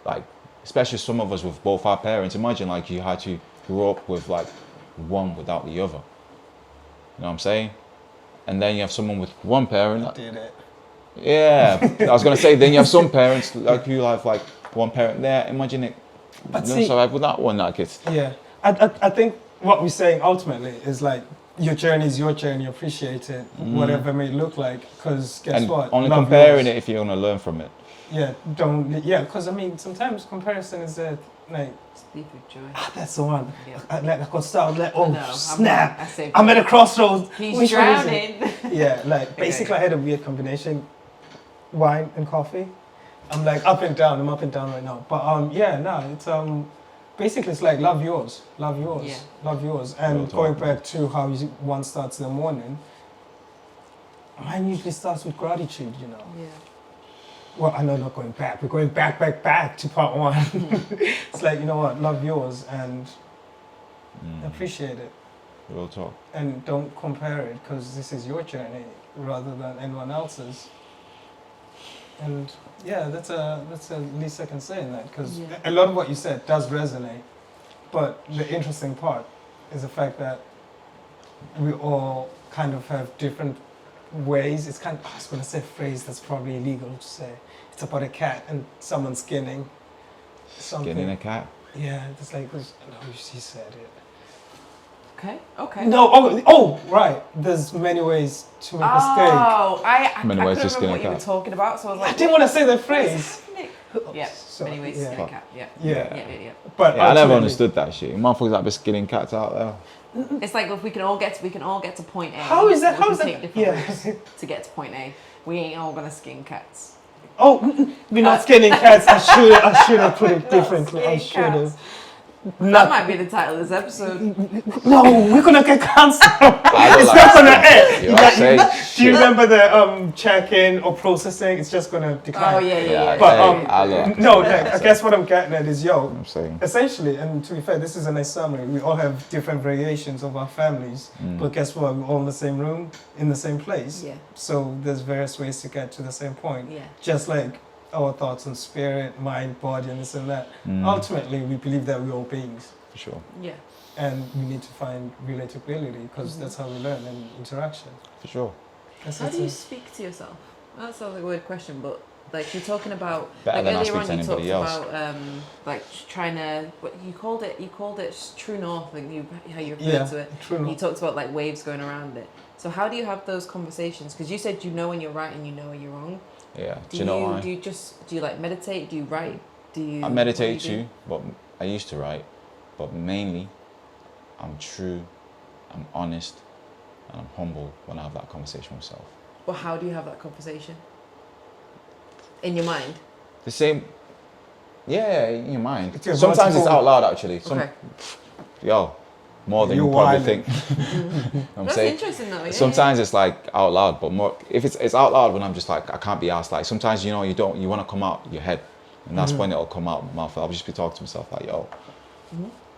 like, especially some of us with both our parents, imagine, like, you had to grow up with, like, one without the other. You know what I'm saying? And then you have someone with one parent. Did it. Yeah. I was going to say, then you have some parents, like, who have, like, one parent there. Imagine it. But You see- don't survive with that one, like, it's... Yeah, I think what we're saying ultimately is like your journey is your journey. Appreciate it, whatever it may look like. Because guess And what? only Love comparing yours. it if you're going to learn from it. Yeah, don't. Yeah, because I mean, sometimes comparison is like Speak with joy. that's the one. Yeah. I could start like, oh No, snap! I I'm at a crossroads. He's Which one is it? drowning. Yeah, like basically I had a weird combination, wine and coffee. I'm like up and down. I'm up and down right now. But yeah, no, it's basically it's like love yours, Yeah. love yours. Real And talk. going back to how one starts in the morning, mine usually starts with gratitude. You know. Yeah. Well, I know not going back. We're going back to part one. It's like, you know what, love yours and appreciate it. Real talk. And don't compare it because this is your journey rather than anyone else's. And yeah, that's the least I can say in that because Yeah. a lot of what you said does resonate. But the interesting part is the fact that we all kind of have different ways. It's kind of, I was going to say a phrase that's probably illegal to say. It's about a cat and someone skinning something. Skinning a cat. Yeah, it's like, no, she said it. Okay. No, right. There's many ways to make a steak. Oh, I Many couldn't ways to remember skin a what you were cat. talking about, so I was like, I didn't want to say the phrase. Yeah, Sorry, many ways to yeah. skin a cat. Yeah. Yeah. Yeah. But Yeah, I never ultimately- understood that shit. Motherfuckers like be skinning cats out there. It's like if we can all get to point A. How is that? we How can is that? take different Yeah. routes to get to point A. We ain't all gonna skin cats. Oh, we're not skinning cats. I should have put it differently. I skinning should have. cats. That might be the title of this episode. No, we're gonna get cancelled. I don't It's like not gonna that. end. You're Like, saying do you shit. remember the check-in or processing? It's just gonna decline. Oh yeah. But I like no, like, I guess what I'm getting at is, I'm saying. essentially, and to be fair, this is a nice summary. We all have different variations of our families, but guess what? We're all in the same room, in the same place. Yeah. So there's various ways to get to the same point. Yeah. Just like our thoughts on spirit, mind, body, and this and that. Ultimately, we believe that we're all beings, For sure. Yeah. and we need to find relatability because that's how we learn in interaction. For sure. That's How it. do you speak to yourself? That sounds like a weird question, but like you're talking about Better like than I earlier speak on to you talked anybody else. about like trying to what you called it true north, like how you referred Yeah, to it. true. You talked about like waves going around it. So how do you have those conversations? Because you said you know when you're right and you know when you're wrong. Yeah. Do you know why? do you like meditate? Do you write? Do you? I what meditate do you do? too, but I used to write. But mainly, I'm true, I'm honest, and I'm humble when I have that conversation with myself. Well, how do you have that conversation? In your mind. The same. Yeah, in your mind. It's your Sometimes it's multiple- out loud actually. Okay. Yo, more than You're you probably wilding. think. I'm That's saying. interesting though. Yeah, Sometimes it's like out loud, but more if it's out loud when I'm just like I can't be asked. Like sometimes you want to come out your head, and that's when it'll come out my mouth. I'll just be talking to myself like, yo,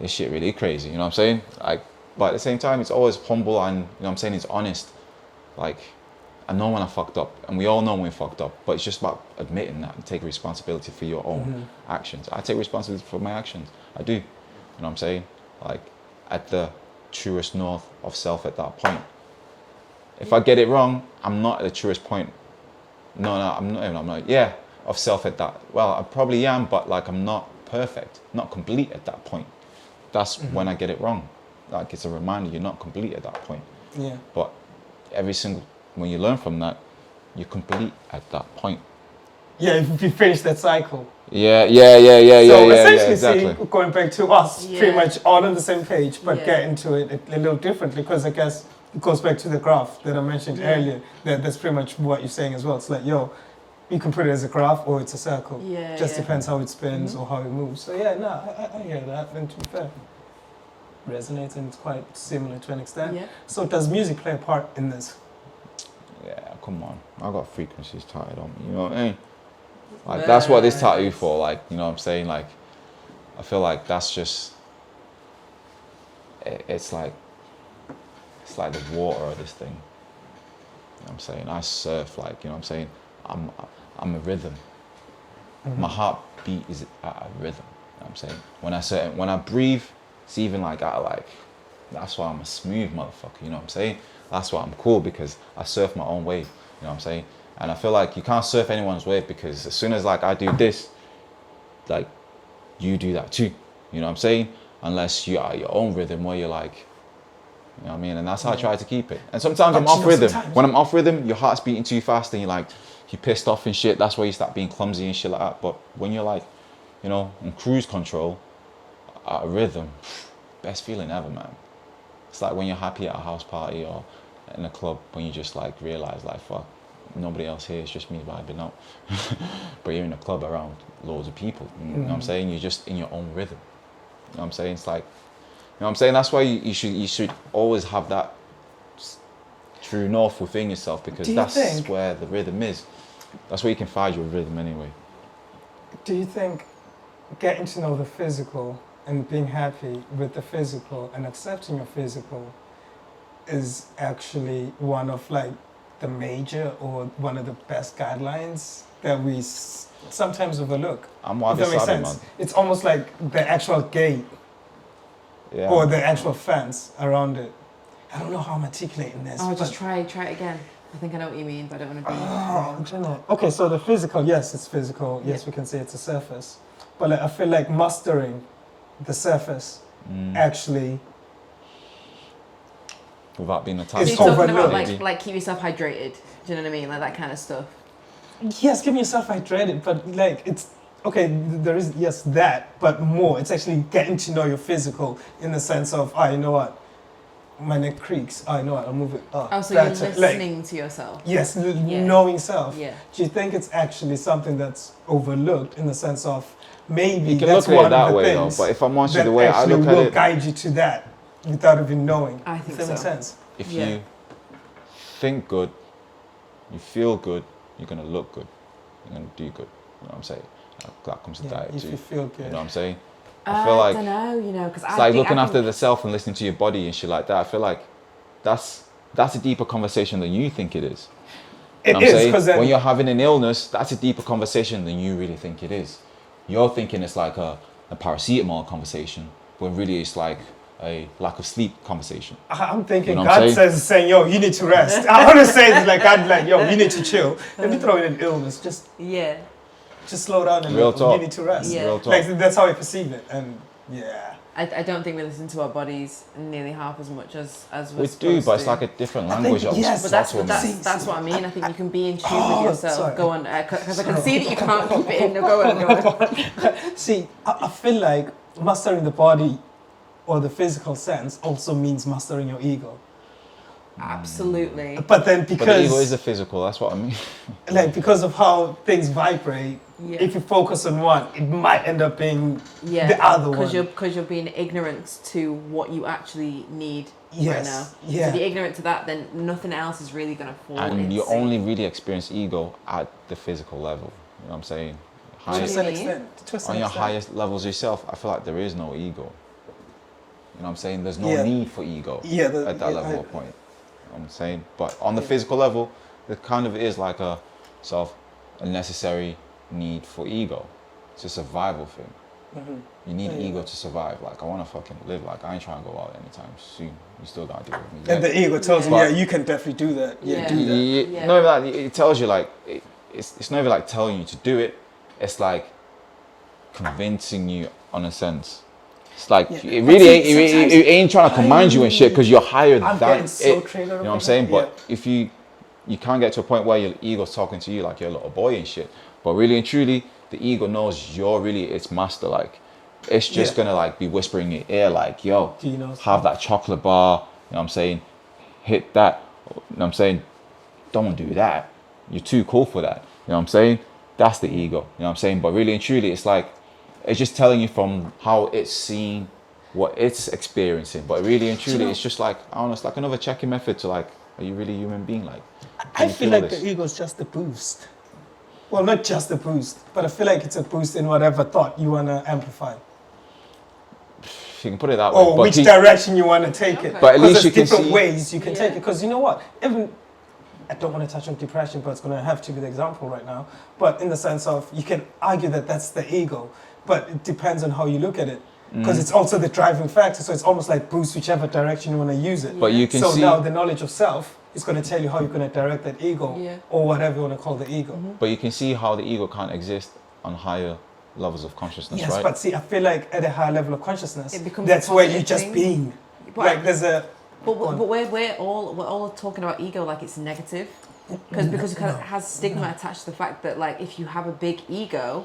this shit really crazy. You know what I'm saying? Like, but at the same time, it's always humble and you know what I'm saying, it's honest. Like, I know when I fucked up, and we all know when we fucked up. But it's just about admitting that and taking responsibility for your own actions. I take responsibility for my actions. I do. You know what I'm saying? Like, at the truest north of self at that point. If I get it wrong, I'm not at the truest point. No, I'm not. Yeah, of self at that. Well, I probably am, but like I'm not perfect, not complete at that point. That's when I get it wrong. Like it's a reminder you're not complete at that point. Yeah. But when you learn from that, you're complete at that point. Yeah, if you finish that cycle. Yeah, So essentially, exactly. see, going back to us, Yeah. pretty much all on the same page, but Yeah. get into it a little differently because I guess it goes back to the graph that I mentioned Yeah. earlier. That's pretty much what you're saying as well. It's like, yo, you can put it as a graph or it's a circle. Yeah. Just yeah. depends how it spins or how it moves. So yeah, no, I hear that. And to be fair, resonates and it's quite similar to an extent. Yeah. So does music play a part in this? Yeah, come on. I got frequencies tied on me, you know what I mean? Like, that's what this tattoo for, like, you know what I'm saying? Like, I feel like that's just, it's like the water of this thing. You know what I'm saying? I surf, like, you know what I'm saying? I'm a rhythm. My heartbeat is at a rhythm, you know what I'm saying? When I breathe, it's even like, that's why I'm a smooth motherfucker, you know what I'm saying? That's why I'm cool, because I surf my own wave, you know what I'm saying? And I feel like you can't surf anyone's wave, because as soon as like I do this, like you do that too, you know what I'm saying? Unless you are your own rhythm where you're like, you know what I mean? And that's how I try to keep it. And sometimes I'm off rhythm. When I'm off rhythm, your heart's beating too fast and you're pissed off and shit. That's why you start being clumsy and shit like that. But when you're like, you know, on cruise control, at a rhythm, best feeling ever, man. It's like when you're happy at a house party or in a club, when you just like realize like, fuck, nobody else here, it's just me vibing out. But you're in a club around loads of people, you know what I'm saying? You're just in your own rhythm. You know what I'm saying? It's like, you know what I'm saying? That's why you should always have that true north within yourself, because that's where the rhythm is. That's where you can find your rhythm anyway. Do you think getting to know the physical and being happy with the physical and accepting your physical is actually one of like the major or one of the best guidelines that we sometimes overlook? I'm If that makes sense. man. It's almost like the actual gate Yeah. or the actual fence around it. I don't know how I'm articulating this. Oh, but just try it again. I think I know what you mean, but I don't want to be Oh, wrong. do you know? Okay, so the physical, yes, it's physical. Yes, Yeah. we can say it's a surface. But like, I feel like mastering the surface actually. Without being So attached. you're It's talking about overlooked. like keep yourself hydrated. Do you know what I mean? Like that kind of stuff. Yes, keeping yourself hydrated, but like it's okay. There is yes that, but more. It's actually getting to know your physical in the sense of, you know what, my neck creaks. You know what, I'll move it up. Oh, so you're better. listening to yourself. Yes, Yeah. knowing self. Yeah. Do you think it's actually something that's overlooked in the sense of maybe You can that's look at one it of that the way though, things but if I'm honest with that the way I actually look at will it, guide you to that without even knowing? I think Does that make so. sense? if Yeah. you think good, you feel good, you're gonna look good, you're gonna do good. You know what I'm saying? That comes to Yeah, diet if too. you feel good. You know what I'm saying? I feel like don't know, you know, because it's like looking after the self and listening to your body and shit like that. I feel like that's a deeper conversation than you think it is. You It know what I'm is saying? because When you're having an illness, that's a deeper conversation than you really think it is. You're thinking it's like a paracetamol conversation, when really it's like a lack of sleep conversation. I'm thinking You know what I'm God saying, yo, you need to rest. I want to say it's like God, like, yo, you need to chill. Let me throw in an illness. Just slow down and Real talk. you need to rest. Yeah. Real talk. Like that's how I perceive it, and yeah. I don't think we listen to our bodies nearly half as much as we're We supposed do, but it's to. like a different I think, language. that was yes, But taught that's to a man. that's what I mean. I think you can be in tune Oh, with yourself. sorry. Go on, because I can see that you can't keep it in. No, go on. See, I feel like mastering the body or the physical sense also means mastering your ego. Absolutely. But then But the because ego is the physical, that's what I mean. like because of how things vibrate, Yeah. if you focus on one, it might end up being Yeah, the other one. because you're being ignorant to what you actually need right Yes, now. yeah. So if you're ignorant to that, then nothing else is really gonna fall. And into you only really experience ego at the physical level. You know what I'm saying? What To do a you certain mean? extent. To a certain On your extent. highest levels yourself, I feel like there is no ego. You know what I'm saying? There's no Yeah. need for ego Yeah, at that level or point. You know what I'm saying? But on the physical level, it kind of is like a sort of a necessary need for ego. It's a survival thing. You need Yeah. ego to survive. Like, I want to fucking live. Like, I ain't trying to go out anytime soon. You still got to deal with me. And the ego tells him, But- yeah, you can definitely do that. Yeah, Yeah. do that. Yeah. No, like, it tells you, like, it's not even like telling you to do it. It's like convincing you, on a sense. It's like, Yeah. it But really see, ain't, sometimes- it ain't trying to command you and shit because you're higher I'm than getting it. so triggered. You know what I'm saying? But if you can't get to a point where your ego's talking to you like you're a little boy and shit. But really and truly, the ego knows you're really its master. Like, it's just Yeah. gonna like be whispering in your ear, like, yo, Do you know have that chocolate bar. You know what I'm saying? Hit that. You know what I'm saying? Don't do that. You're too cool for that. You know what I'm saying? That's the ego. You know what I'm saying? But really and truly, it's like, it's just telling you from how it's seen, what it's experiencing. But really and truly, it's just like, I don't know, it's like another checking method to like, are you really a human being? Like, I can you feel feel like this? the ego is just a boost. Well, not just a boost, but I feel like it's a boost in whatever thought you want to amplify. If you can put it that way. Or But which he- direction you want to take it. But at least Because you there's can different see- ways you can take Yeah. it. Because you know what? Even, I don't want to touch on depression, but it's going to have to be the example right now. But in the sense of, you can argue that that's the ego, but it depends on how you look at it. Because Mm. it's also the driving factor, so it's almost like boost whichever direction you want to use it. But you can so see, now the knowledge of self is going to tell you how you're going to direct that ego, Yeah. or whatever you want to call the ego. but you can see how the ego can't exist on higher levels of consciousness, Yes, right? but see, I feel like at a higher level of consciousness, It becomes that's a where positive you're just thing. being. But, Like there's a but we're all talking about ego like it's negative, because it kind of has stigma attached to the fact that like if you have a big ego,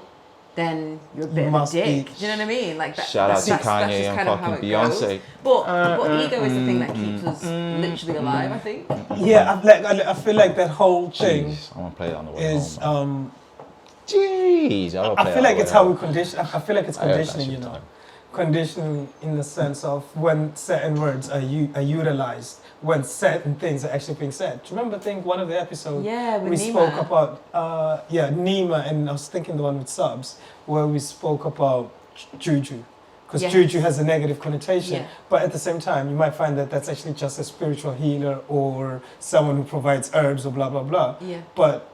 then you're a bit of a must dick. be- Do you know what I mean? Like that, Shout out to that's Kanye just and kind of how fucking it goes. Beyonce. But ego is the thing that keeps us literally alive. I think. yeah. I feel like that whole thing Jeez, I want to play it on the way is. home. Man. Jeez, I feel like it's how we condition. I feel like it's I heard that conditioning. shit You know, time. conditioning in the sense of when certain words are utilized, when certain things are actually being said. Do you remember? I think one of the episodes. Yeah, with we Nima. spoke about Nima, and I was thinking the one with subs where we spoke about juju, because Yes. juju has a negative connotation, Yeah. but at the same time you might find that that's actually just a spiritual healer or someone who provides herbs or blah blah blah, Yeah. but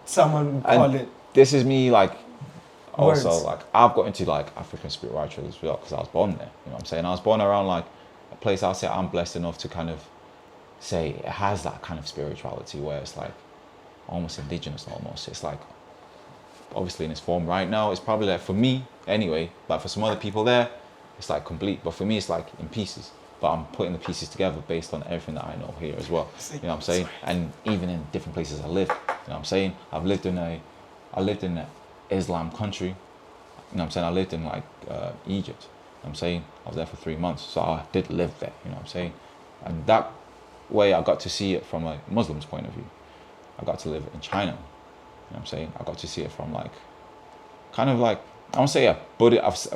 someone would call And it this is me, like, also, Words. like, I've got into, like, African spirituality as well, because I was born there, you know what I'm saying? I was born around, like, a place I say I'm blessed enough to kind of say it has that kind of spirituality where it's like almost indigenous almost. It's like obviously in its form right now, it's probably like for me anyway, like for some other people there, it's like complete. But for me it's like in pieces. But I'm putting the pieces together based on everything that I know here as well. You know what I'm saying? And even in different places I live. You know what I'm saying? I lived in an Islam country. You know what I'm saying? I lived in like Egypt. You know what I'm saying? I was there for 3 months. So I did live there, you know what I'm saying? And that way I got to see it from a Muslim's point of view. I got to live in China. You know what I'm saying? I got to see it from like, kind of like, I won't say a Buddhist,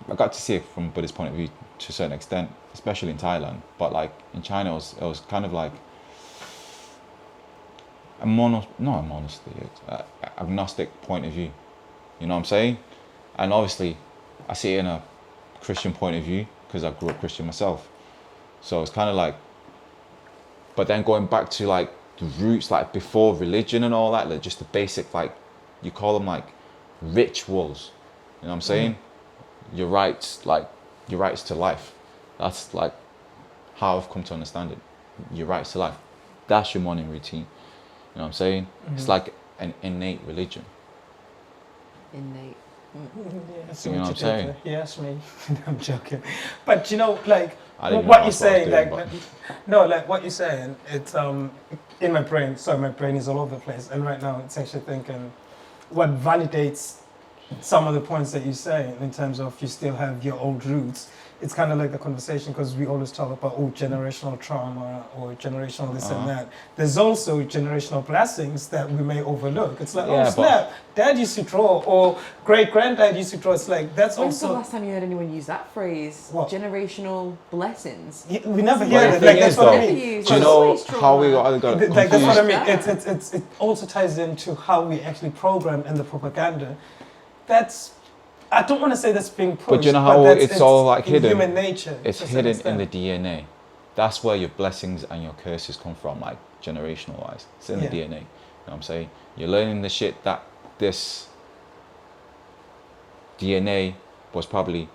I got to see it from a Buddhist point of view to a certain extent, especially in Thailand. But like in China, it was kind of like agnostic point of view. You know what I'm saying? And obviously, I see it in a Christian point of view because I grew up Christian myself. So it's kind of like, but then going back to like the roots, like before religion and all that, like just the basic, like you call them like rituals. You know what I'm saying? Your rights to life. That's like how I've come to understand it. Your rights to life. That's your morning routine. You know what I'm saying? It's like an innate religion. Innate. Yeah, You know what I'm saying? Yes, me. I'm joking. But you know, like I didn't what know you're that's what I was saying, doing, like but- no, like what you're saying, it's in my brain. Sorry, my brain is all over the place, and right now it's actually thinking what validates some of the points that you say in terms of you still have your old roots. It's kind of like the conversation because we always talk about generational trauma or generational this and that. There's also generational blessings that we may overlook. It's like, Yeah, oh snap, dad used to draw or great granddad used to draw. It's like that's When's the also last time you heard anyone use that phrase? What? Generational blessings. we never But hear the it. thing Like is that's what I though, mean. do you It's know always how we trauma. got Like, that's what I confused? mean. It also ties into how we actually program and the propaganda. That's I don't want to say that's being pushed. But you know how that's- it's all like in hidden? Human nature. It's to a certain hidden in the extent. DNA. That's where your blessings and your curses come from, like generational wise. It's in the DNA. You know what I'm saying? You're learning the shit that this DNA was probably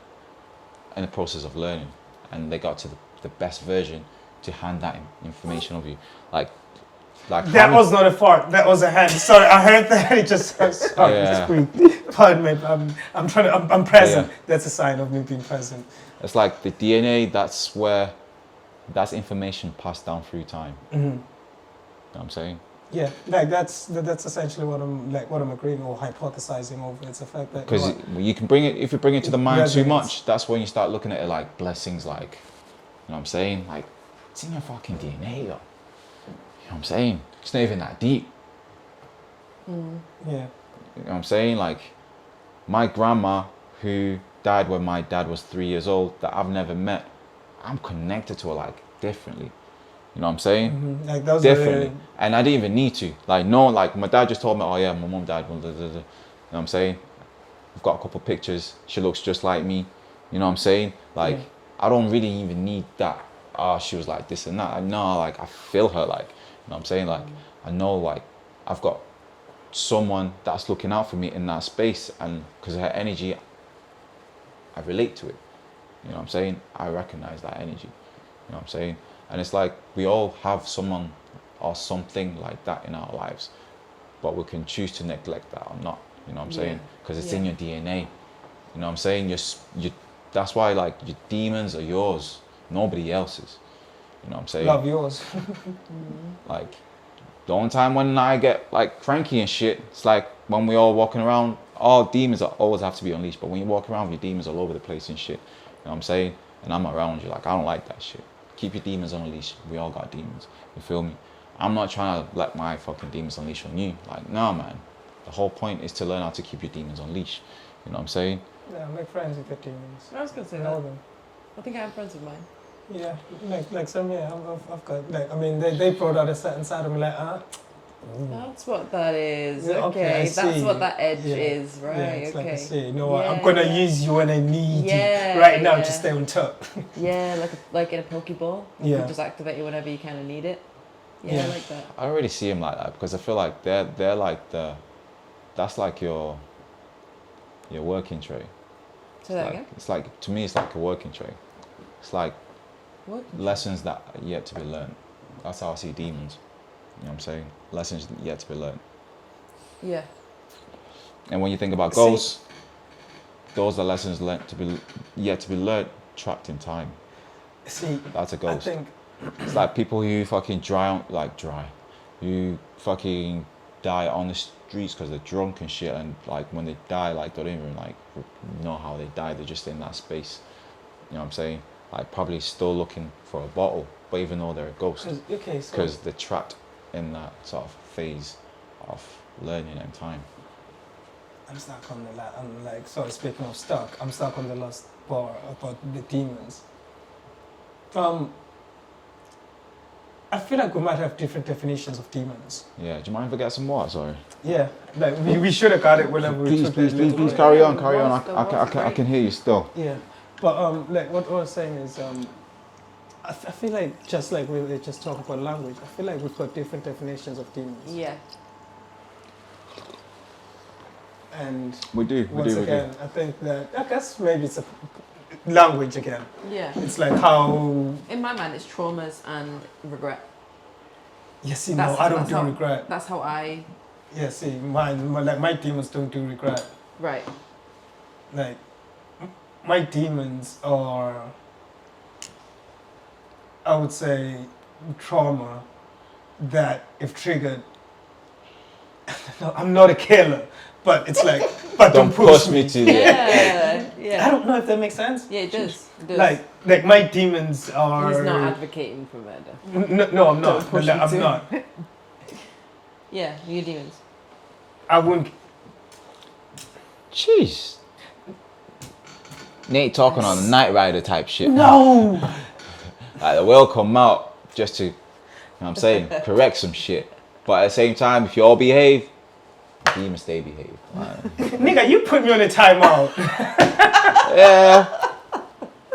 in the process of learning, and they got to the best version to hand that information of you. Like That having- was not a fart. That was a hand. Sorry, I heard that. It just sorry, Yeah. squeaked. Pardon me. I'm trying to. I'm present. Yeah. That's a sign of me being present. It's like the DNA. That's information passed down through time. You know what I'm saying? Yeah, like that's essentially what I'm agreeing or hypothesizing over. It's the fact that Because you can bring it, if you bring it to the mind too resonates. much, that's when you start looking at it like blessings, like, you know what I'm saying? Like, it's in your fucking DNA, yo. You know what I'm saying? It's not even that deep. yeah, You know what I'm saying? Like, my grandma, who died when my dad was 3 years old, that I've never met, I'm connected to her, like, differently. You know what I'm saying? like those Differently. And I didn't even need to. Like, no, like, my dad just told me, oh yeah, my mum died. You know what I'm saying? I've got a couple pictures. She looks just like me. You know what I'm saying? Like, Yeah. I don't really even need that. She was like this and that. I know, like, I feel her, like, you know what I'm saying? Like, I know, like, I've got someone that's looking out for me in that space, and because of her energy, I relate to it. You know what I'm saying? I recognize that energy. You know what I'm saying? And it's like we all have someone or something like that in our lives, but we can choose to neglect that or not. You know what I'm saying? Because it's in your DNA. You know what I'm saying? You. That's why, like, your demons are yours, nobody else's. You know what I'm saying? love yours. Like, the only time when I get like cranky and shit, it's like when we all walking around. All demons always have to be unleashed, but when you walk around with your demons all over the place and shit, you know what I'm saying? And I'm around you, like, I don't like that shit. Keep your demons on a leash. We all got demons. You feel me? I'm not trying to let my fucking demons unleash on you. Like, nah, man. The whole point is to learn how to keep your demons on leash. You know what I'm saying? Yeah, make friends with your demons. I was gonna say Know that. them. I think I have friends of mine. Yeah, like some. Yeah, I've got. Like, I mean, they brought out a certain side of me. Like, That's what that is. Yeah, okay, I Okay, that's see. what that edge Yeah. is, right? Yeah, it's okay. like I say, you know what? I'm Yeah, gonna yeah. use you when I need Yeah, you right now yeah. to stay on top. Yeah, like in a Pokeball. Yeah. You just activate it whenever you kind of need it. Yeah, Yeah. I like that. I don't really see him like that because I feel like they're like that's like your working tray. Say that again. It's like, to me, it's like a working tray. It's like What? lessons that are yet to be learned. That's how I see demons. You know what I'm saying? Lessons yet to be learned. Yeah. And when you think about See- ghosts, those are lessons yet to be learned, trapped in time. See, That's a I ghost. think It's like people who fucking who fucking die on the streets because they're drunk and shit, and like when they die, like they don't even like know how they died. They're just in that space. You know what I'm saying? Like probably still looking for a bottle, but even though they're a ghost, okay, so because they're trapped in that sort of phase of learning and time. I'm stuck on I'm like, sorry, speaking of stuck, I'm stuck on the last bar about the demons. I feel like we might have different definitions of demons. Yeah. Do you mind if I get some water? Sorry. Yeah, like we should have got it whenever we took that little break. Carry on. I can hear you still. Yeah, but like what I was saying is, I feel like just like we were just talking about language, I feel like we've got different definitions of demons. Yeah. And We do. once again, I think that I guess maybe it's a language again. Yeah. It's like how In my mind, it's traumas and regret. yes, you That's- know, I don't that's do how- regret. That's how I. Yeah, see, my demons don't do regret. Right. Like my demons are, I would say, trauma that if triggered, no, I'm not a killer, but it's like, but don't push me. to the Yeah. I Yeah. don't know if that makes sense. Yeah, it does. It does. Like my demons are. He's not advocating for murder. No, I'm Don't not. push No, me I'm to. not. Yeah, your demons. I wouldn't. Jeez. Nate talking on the Night Rider type shit. No. Like the will come out just to, you know what I'm saying, correct some shit. But at the same time, if you all behave, demons stay behave. Like, Nigga, you put me on a timeout. yeah.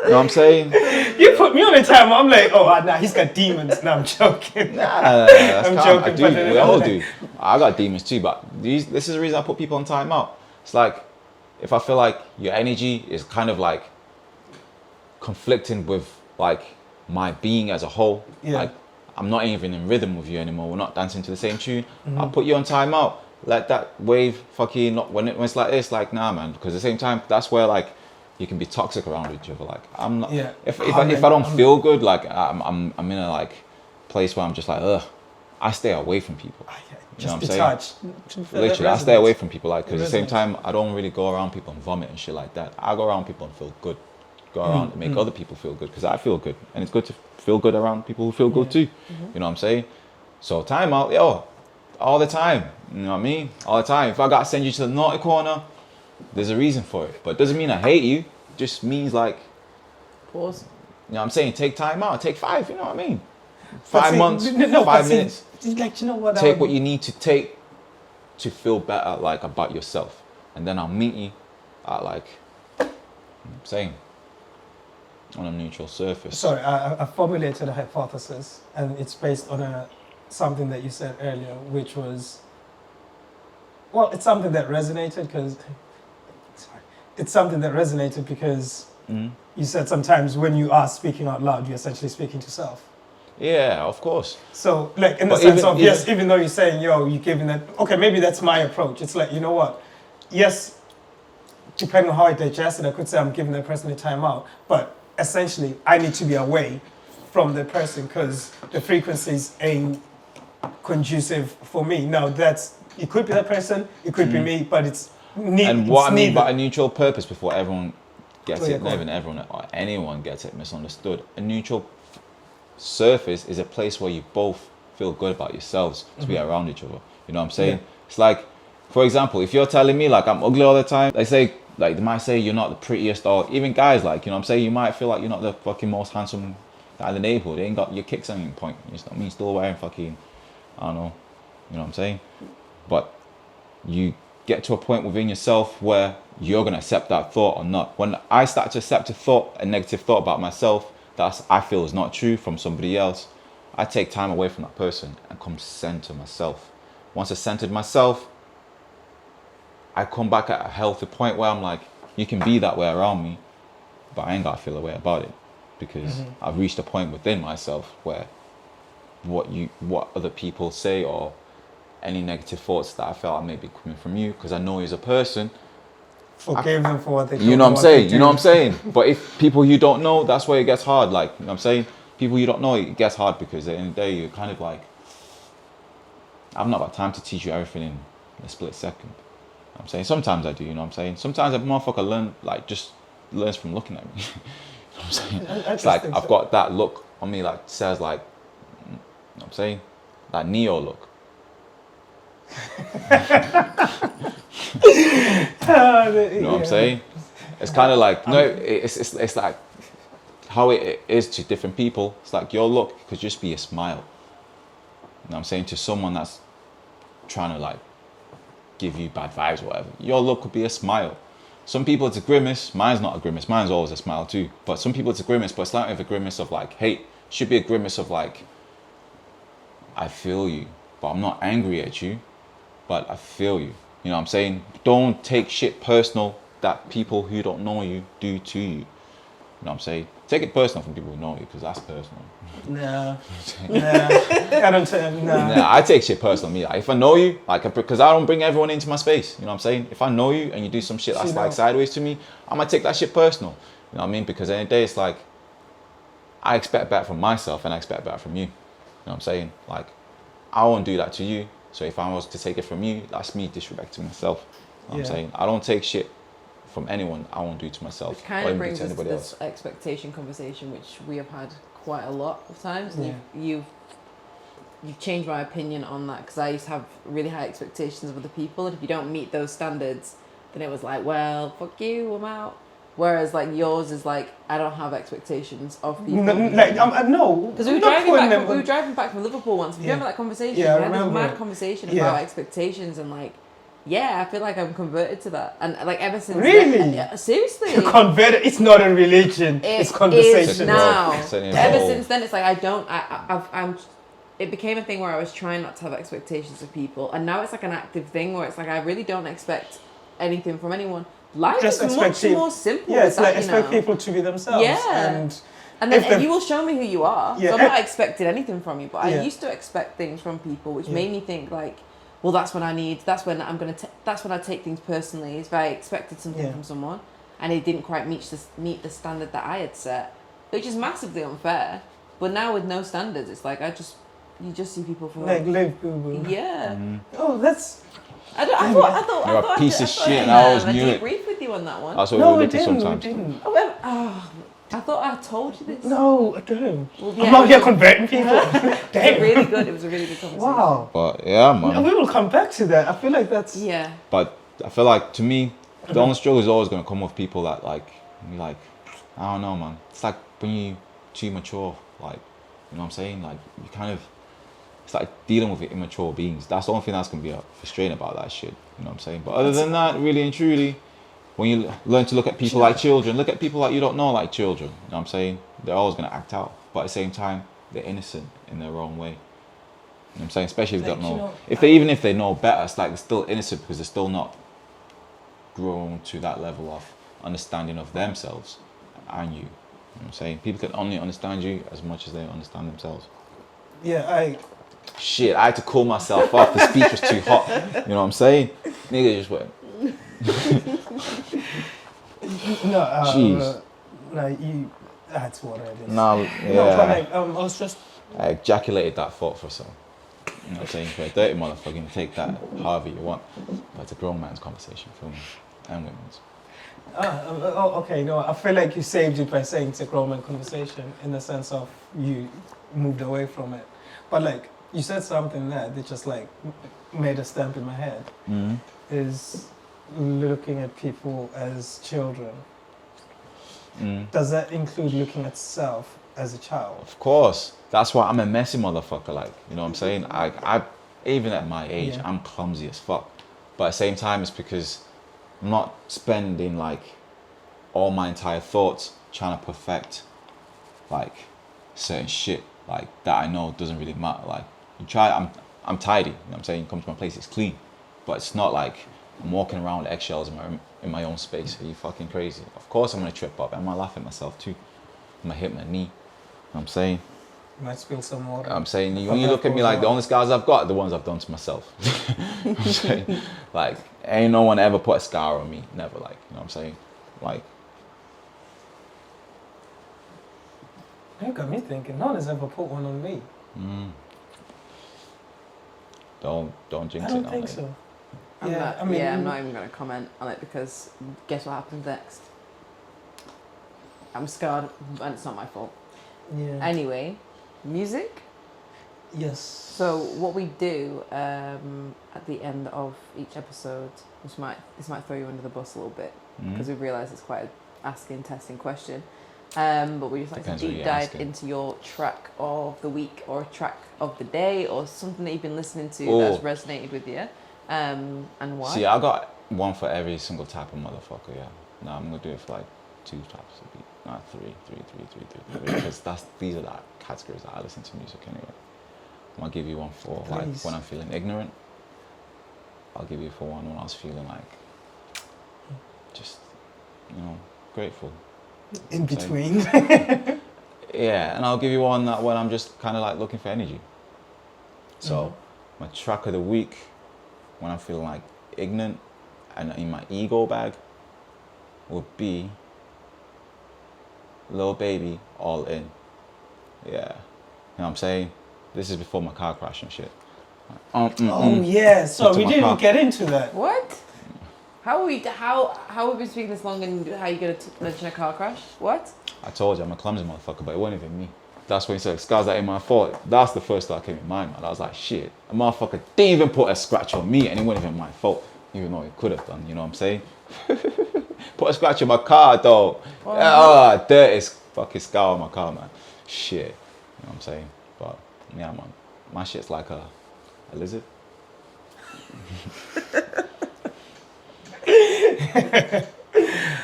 You know what I'm saying? You put me on a timeout. I'm like, oh, nah, he's got demons. No, I'm joking. Nah, that's I'm calm. joking, I do. but then We I'm all like- do. I got demons too, but this is the reason I put people on timeout. It's like, if I feel like your energy is kind of like conflicting with like my being as a whole, Yeah. like I'm not even in rhythm with you anymore. We're not dancing to the same tune. Mm-hmm. I'll put you on timeout. Let that wave fucking not when it's like this, like nah, man. Because at the same time, that's where like you can be toxic around each other. Like I'm not. Yeah. If I don't feel good, like I'm in a like place where I'm just like ugh. I stay away from people. Ah, yeah, You know just what I'm be saying? touched. Literally, I stay away from people like because at the same Resonates. time I don't really go around people and vomit and shit like that. I go around people and feel good. Go around and make other people feel good because I feel good and it's good to feel good around people who feel good too. You know what I'm saying? So time out, yo, all the time. You know what I mean? All the time. If I gotta send you to the naughty corner, there's a reason for it. But it doesn't mean I hate you. It just means like, Pause. you know what I'm saying? Take time out. Take 5. You know what I mean? But 5 see, months. no, 5 but see, minutes. like, you know what? Take what you need to take to feel better like about yourself, and then I'll meet you at like I'm saying on a neutral surface. Sorry, I formulated a hypothesis, and it's based on something that you said earlier, which was, well, it's something that resonated because, sorry, it's something that resonated because you said sometimes when you are speaking out loud, you're essentially speaking to self. Yeah, of course. So, like, in the But sense even- of, yes, even though you're saying, yo, you're giving that, okay, maybe that's my approach. It's like, you know what? Yes, depending on how I digest it, I could say I'm giving that person a timeout. But essentially, I need to be away from the person because the frequencies ain't conducive for me. Now, it could be that person, it could be me, but it's And what I mean neither. by a neutral purpose, before everyone gets Oh, yeah, it, go not on. even everyone or anyone gets it misunderstood. A neutral surface is a place where you both feel good about yourselves to be around each other. You know what I'm saying? Yeah. It's like, for example, if you're telling me like I'm ugly all the time, they might say you're not the prettiest, or even guys like, you know what I'm saying, you might feel like you're not the fucking most handsome guy in the neighborhood. You ain't got your kicks on your point. You know what I mean? Still wearing fucking, I don't know, you know what I'm saying? But you get to a point within yourself where you're gonna accept that thought or not. When I start to accept a negative thought about myself that I feel is not true from somebody else, I take time away from that person and come center myself. Once I centered myself, I come back at a healthy point where I'm like, you can be that way around me, but I ain't gotta feel a way about it because I've reached a point within myself where what other people say or any negative thoughts that I felt may be coming from you, because I know you as a person. Forgive them for what they You know what I'm what saying? they You know what I'm do. saying? But if people you don't know, that's where it gets hard. Like, you know what I'm saying? People you don't know, it gets hard because at the end of the day, you're kind of like, I've not got time to teach you everything in a split second. You know what I'm saying? Sometimes I do, you know what I'm saying? Sometimes a motherfucker just learns from looking at me. You know what I'm saying? I It's like, think I've so. got that look on me, like, says like, you know what I'm saying? That Neo look. You know what I'm saying? It's kind of like, no, it's like how it is to different people. It's like your look could just be a smile. You know what I'm saying? To someone that's trying to like give you bad vibes or whatever. Your look could be a smile. Some people it's a grimace. Mine's not a grimace. Mine's always a smile too. But some people it's a grimace, but it's not a grimace of like hate. It should be a grimace of like, I feel you, but I'm not angry at you, but I feel you. You know what I'm saying? Don't take shit personal that people who don't know you do to you. You know what I'm saying? Take it personal from people who know you, because that's personal. Nah. I don't say nah. Nah, I take shit personal. Me, like, if I know you, like, because I don't bring everyone into my space. You know what I'm saying? If I know you and you do some shit that's You like know. sideways to me, I might take that shit personal. You know what I mean? Because at the end of the day, it's like, I expect better from myself and I expect better from you. You know what I'm saying? Like, I won't do that to you. So if I was to take it from you, that's me disrespecting myself. You know what I'm Yeah. saying? I don't take shit from anyone. I won't do to myself. Which kind or of even brings to us to anybody this else. expectation conversation, which we have had quite a lot of times. And Yeah. you've changed my opinion on that, because I used to have really high expectations of other people, and if you don't meet those standards, then it was like, well, fuck you, I'm out. Whereas like yours is like, I don't have expectations of people. No. Because we were driving back from Liverpool once. Do you remember that conversation? Yeah, I we had this remember mad it. conversation Yeah. about expectations, and like, yeah, I feel like I'm converted to that. And like ever since Really? then, seriously. Converted. It's not a religion. It's conversation. Is now. Setting it Ever all. since then, it's like I'm. It became a thing where I was trying not to have expectations of people, and now it's like an active thing where it's like I really don't expect anything from anyone. Life Just is expect much people- more simple. Yeah, with it's like that, expect you know? people to be themselves. Yeah. And And then if the- you will show me who you are. Yeah, So I'm not expecting anything from you, but Yeah. I used to expect things from people, which Yeah. made me think like, well, that's when I need. That's when I'm gonna. That's when I take things personally. If I expected something Yeah. from someone and it didn't quite meet the standard that I had set, which is massively unfair. But now with no standards, it's like you just see people for like live boo boo. yeah. Oh, that's I thought You're a I thought piece I of thought shit, I and I always I knew it. debriefed with you on that one. That's what no, we we look at didn't. sometimes. We didn't. I thought I told you this. No, I don't. Well, I'm not it here was- converting people. It was Damn. really good. It was a really good conversation. Wow. But yeah, man. We will come back to that. I feel like that's. Yeah. But I feel like, to me, the only struggle is always going to come with people that like, you like, I don't know, man. It's like when you too mature, like, you know what I'm saying? Like, you kind of, it's like dealing with immature beings. That's the only thing that's going to be frustrating about that shit. You know what I'm saying? But other than that, really and truly, when you learn to look at people like children, look at people like you don't know like children. You know what I'm saying? They're always going to act out. But at the same time, they're innocent in their own way. You know what I'm saying? Especially if they Like, don't you know. know, Even if they know better, it's like they're still innocent because they're still not grown to that level of understanding of themselves and you. You know what I'm saying? People can only understand you as much as they understand themselves. Yeah, Shit, I had to cool myself off. The speech was too hot. You know what I'm saying? Nigga just went, no. Jeez. No, you. That's what it is. nah, No, but yeah. like, I was just. I ejaculated that thought for some. You know what I'm saying? For a dirty motherfucker, you can take that however you want. But it's a grown man's conversation for me and women's. Okay. No, I feel like you saved it by saying it's a grown man conversation in the sense of you moved away from it. But like you said something there that just like made a stamp in my head. Mm-hmm. Is looking at people as children. Mm. Does that include looking at self as a child? Of course. That's why I'm a messy motherfucker. Like, you know what I'm saying? I even at my age, Yeah. I'm clumsy as fuck. But at the same time, it's because I'm not spending like all my entire thoughts trying to perfect like certain shit like that I know doesn't really matter. Like, you try, I'm tidy. You know what I'm saying? You come to my place, it's clean. But it's not like I'm walking around with eggshells in my own space. Are you fucking crazy? Of course I'm gonna trip up. I'm gonna laugh at myself too. I'm gonna hit my knee. You know what I'm saying? You might spill some water. I'm saying, when you look at me, like, the only scars I've got are the ones I've done to myself. I'm saying, like, ain't no one ever put a scar on me. Never, like, you know what I'm saying? Like, You got me thinking, no one has ever put one on me. don't jinx I it don't now, think mate. so. I'm Yeah, not, I mean, I'm not even going to comment on it because guess what happens next? I'm scarred and it's not my fault. Yeah. Anyway, music. Yes. So what we do at the end of each episode, this might throw you under the bus a little bit because we realise it's quite an asking, testing question. But we just like Depends to what deep you're dive asking. into your track of the week or a track of the day or something that you've been listening to Oh. that's resonated with you, and why. See, I got one for every single type of motherfucker, yeah. No, I'm gonna do it for like 2 types of beat. Not three, because these are the categories that I listen to music anyway. I'm gonna give you one for like Please. when I'm feeling ignorant. I'll give you for one when I was feeling like just, grateful. In Same. between. Yeah, and I'll give you one that when I'm just kind of like looking for energy. So my track of the week, when I'm feeling like ignorant and in my ego bag, would be Lil Baby, All In. Yeah, you know what I'm saying? This is before my car crash and shit. Oh yeah, so Into we my didn't car. get into that. What? How have we been speaking this long and how are you going to mention a car crash? What? I told you I'm a clumsy motherfucker, but it wasn't even me. That's when you said scars that ain't my fault. That's the first thought that came in my mind. I was like, shit, a motherfucker didn't even put a scratch on me and it wasn't even my fault, even though it could have done, you know what I'm saying? Put a scratch on my car though. Dirt is fucking scar on my car, man. Shit, you know what I'm saying? But yeah, man, my shit's like a lizard.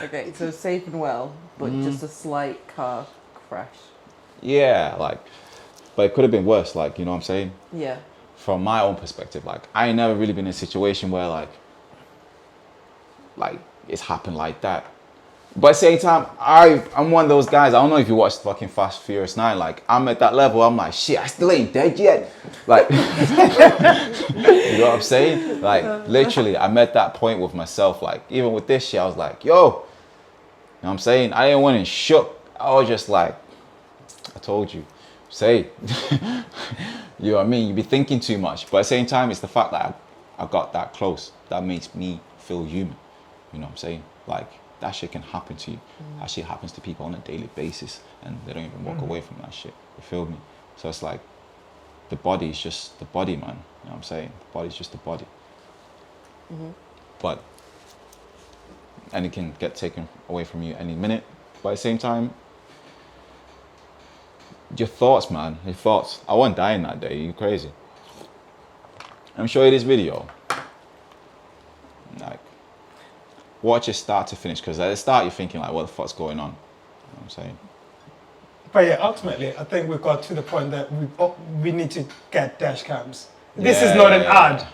Okay, so safe and well, but just a slight car crash. Yeah, like, but it could have been worse, like, you know what I'm saying? Yeah. From my own perspective, like, I ain't never really been in a situation where like it's happened like that. But at the same time, I'm one of those guys, I don't know if you watched fucking Fast Furious 9, like, I'm at that level, I'm like, shit, I still ain't dead yet. Like, you know what I'm saying? Like, literally, I'm at that point with myself, like, even with this shit, I was like, yo, you know what I'm saying? I didn't want to shook. I was just like, I told you, say, you know what I mean? You be thinking too much, but at the same time, it's the fact that I got that close that makes me feel human. You know what I'm saying? Like, that shit can happen to you. That shit happens to people on a daily basis, and they don't even walk away from that shit. You feel me? So it's like, the body is just the body, man. You know what I'm saying? The body's just the body. But, and it can get taken away from you any minute. But at the same time, your thoughts, man, your thoughts. I wasn't dying that day, you crazy. Let me show you this video. Like, watch it start to finish, because at the start you're thinking like, what the fuck's going on? You know what I'm saying? But yeah, ultimately, I think we've got to the point that we need to get dash cams. This is not an ad.